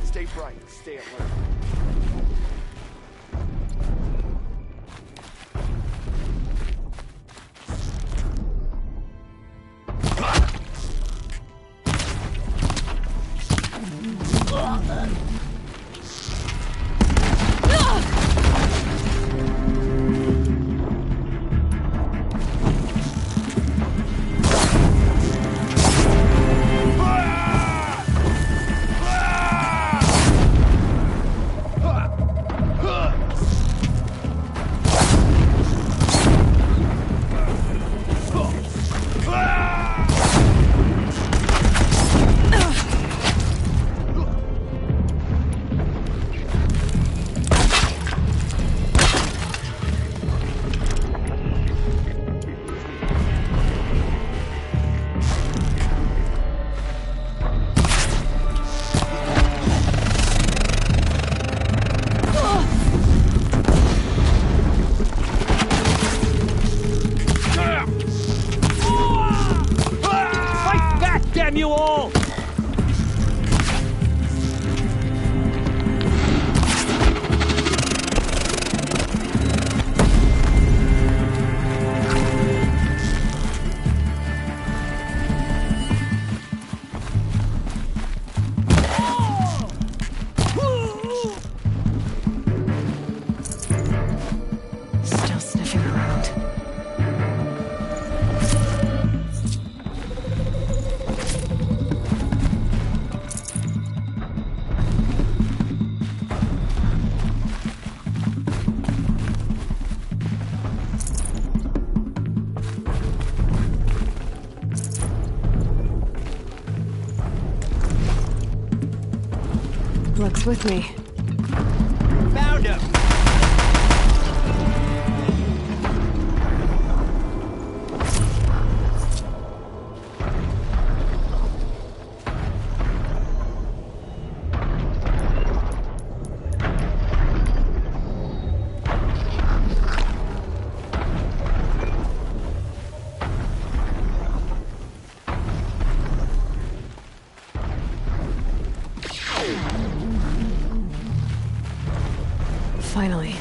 Stay bright, stay alert. Damn you all! Still sniffing around. Luck's with me. Found him! Finally.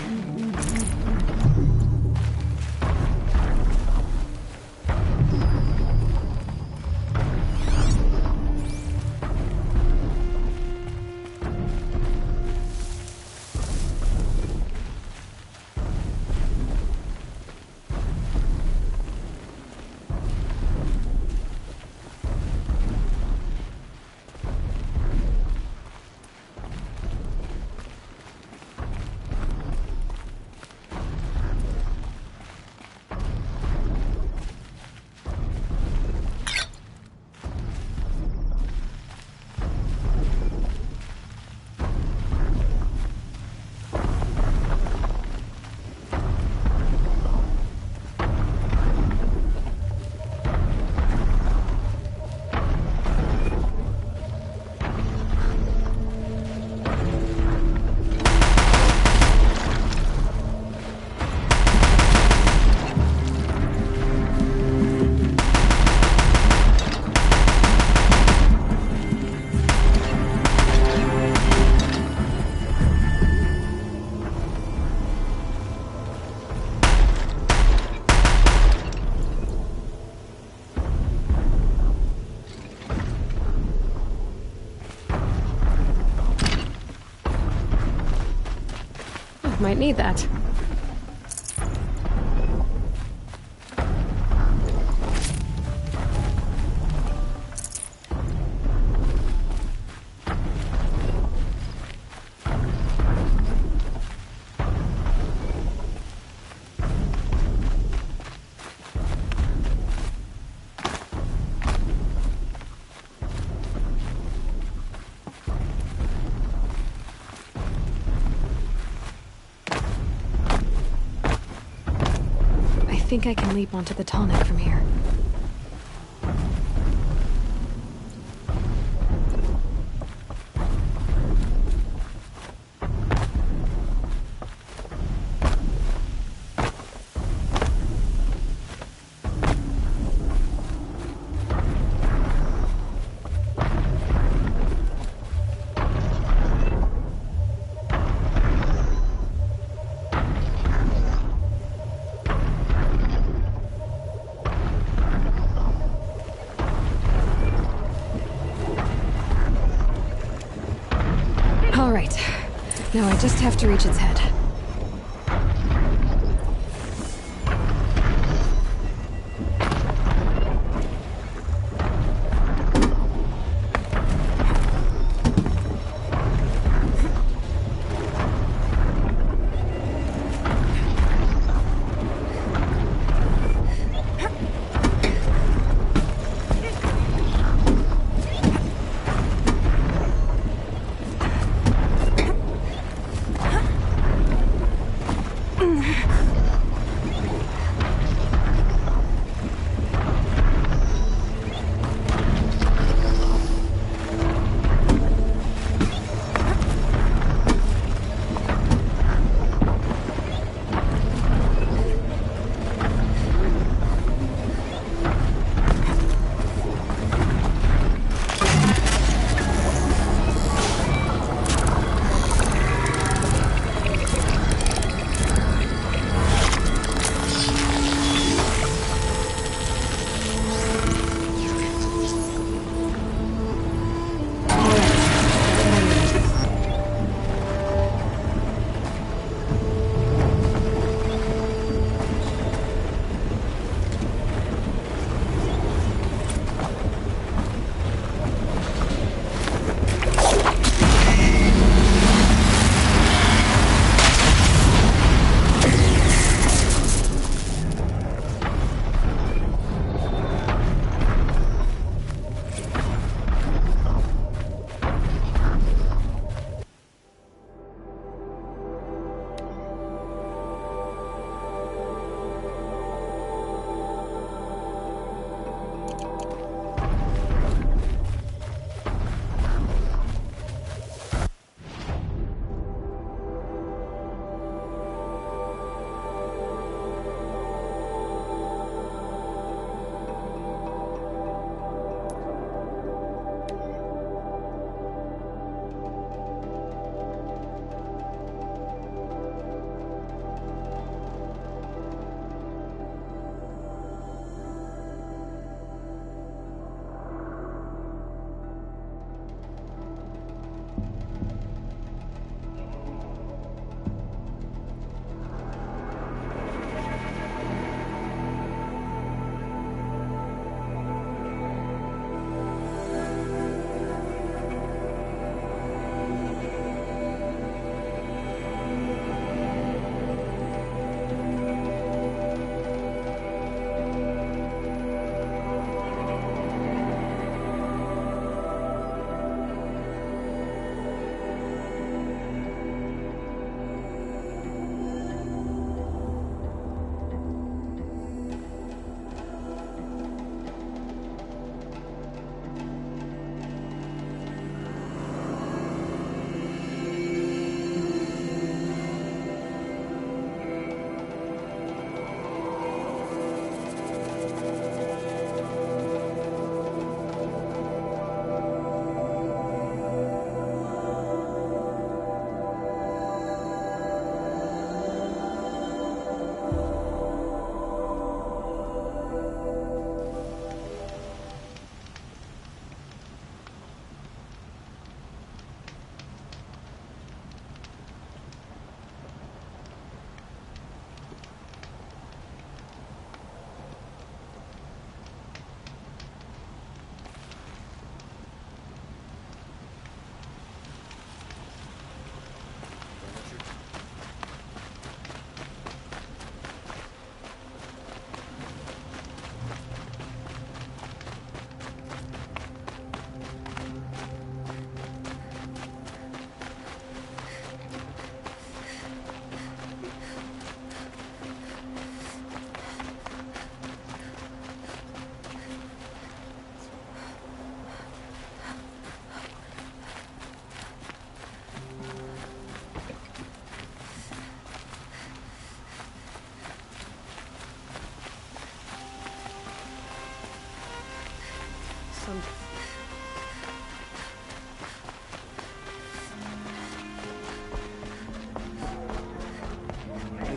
Might need that. think I can leap onto the tonic from here. Alright. Now I just have to reach its head.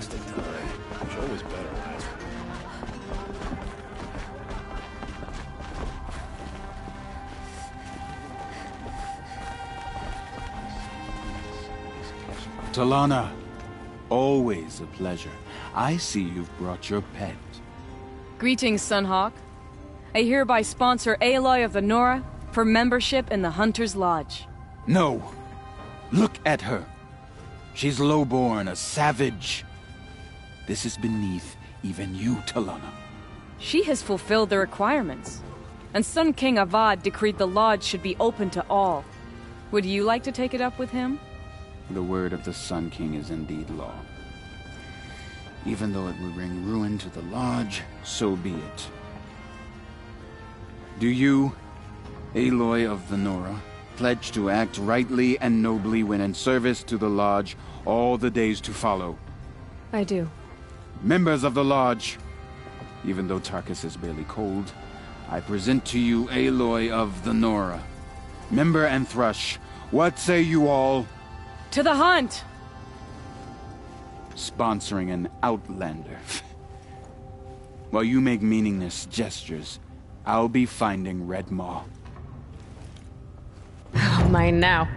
wasting time. It's always better last. Talana, always a pleasure. I see you've brought your pet. Greetings, Sunhawk. I hereby sponsor Aloy of the Nora for membership in the Hunter's Lodge. No. Look at her. She's lowborn, a savage. This is beneath even you, Talana. She has fulfilled the requirements. And Sun King Avad decreed the Lodge should be open to all. Would you like to take it up with him? The word of the Sun King is indeed law. Even though it would bring ruin to the Lodge, so be it. Do you, Aloy of the Nora, pledge to act rightly and nobly when in service to the Lodge all the days to follow? I do. Members of the Lodge, even though Tarkus is barely cold, I present to you Aloy of the Nora. Member and Thrush, what say you all? To the hunt! Sponsoring an outlander. While you make meaningless gestures, I'll be finding Red Maw. Mine now.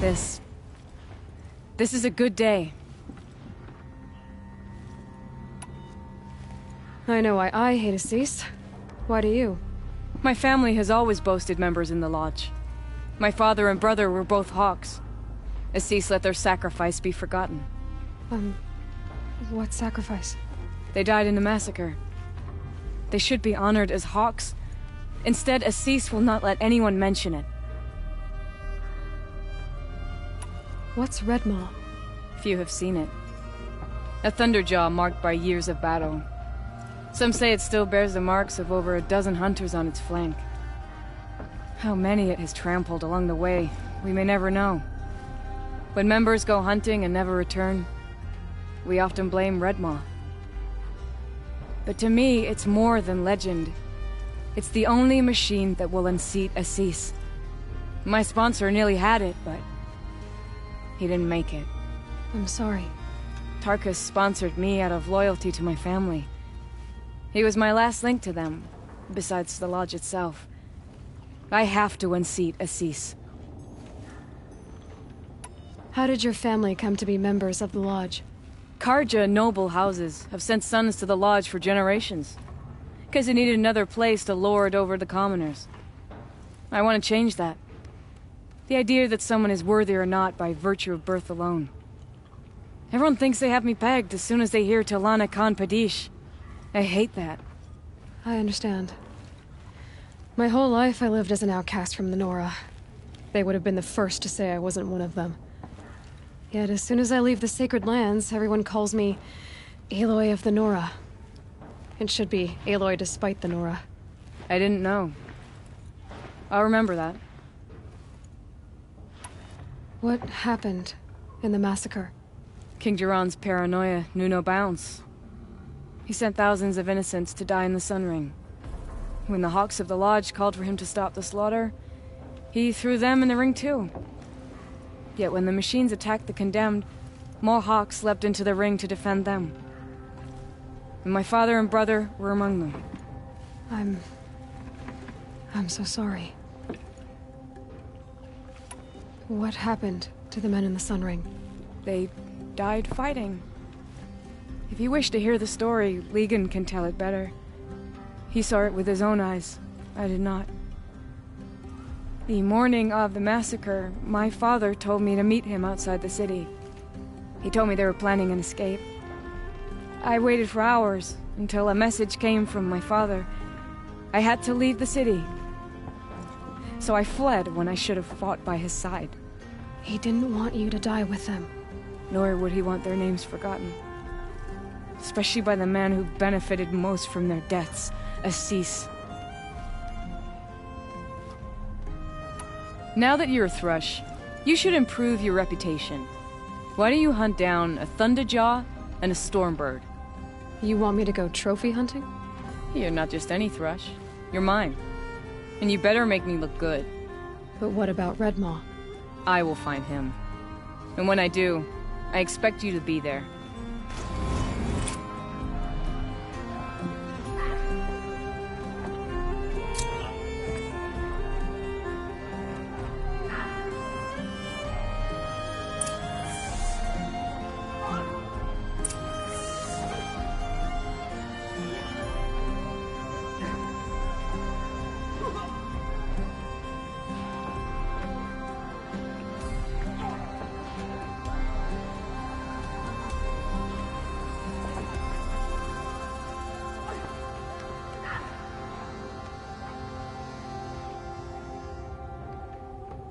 This is a good day. I know why I hate Assis. Why do you? My family has always boasted members in the Lodge. My father and brother were both Hawks. Assis let their sacrifice be forgotten. What sacrifice? They died in a massacre. They should be honored as Hawks. Instead, Assis will not let anyone mention it. What's Red Maw? Few have seen it. A Thunderjaw marked by years of battle. Some say it still bears the marks of over a dozen hunters on its flank. How many it has trampled along the way, we may never know. When members go hunting and never return, we often blame Red Maw. But to me, it's more than legend. It's the only machine that will unseat Assis. My sponsor nearly had it, but he didn't make it. I'm sorry. Tarkus sponsored me out of loyalty to my family. He was my last link to them, besides the Lodge itself. I have to unseat Assis. How did your family come to be members of the Lodge? Karja noble houses have sent sons to the Lodge for generations. Because they needed another place to lord over the commoners. I want to change that. The idea that someone is worthy or not by virtue of birth alone. Everyone thinks they have me pegged as soon as they hear Talana Khan Padish. I hate that. I understand. My whole life I lived as an outcast from the Nora. They would have been the first to say I wasn't one of them. Yet as soon as I leave the Sacred Lands, everyone calls me Aloy of the Nora. It should be Aloy despite the Nora. I didn't know. I'll remember that. What happened in the massacre? King Jiran's paranoia knew no bounds. He sent thousands of innocents to die in the Sun Ring. When the Hawks of the Lodge called for him to stop the slaughter, he threw them in the ring too. Yet when the machines attacked the condemned, more Hawks leapt into the ring to defend them. And my father and brother were among them. I'm so sorry. What happened to the men in the Sun Ring? They died fighting. If you wish to hear the story, Legan can tell it better. He saw it with his own eyes. I did not. The morning of the massacre, my father told me to meet him outside the city. He told me they were planning an escape. I waited for hours until a message came from my father. I had to leave the city. So I fled when I should have fought by his side. He didn't want you to die with them. Nor would he want their names forgotten. Especially by the man who benefited most from their deaths, Assis. Now that you're a Thrush, you should improve your reputation. Why don't you hunt down a Thunderjaw and a Stormbird? You want me to go trophy hunting? You're not just any Thrush. You're mine. And you better make me look good. But what about Red Maw? I will find him. And when I do, I expect you to be there.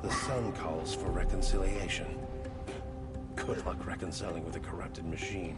The sun calls for reconciliation. Good luck reconciling with a corrupted machine.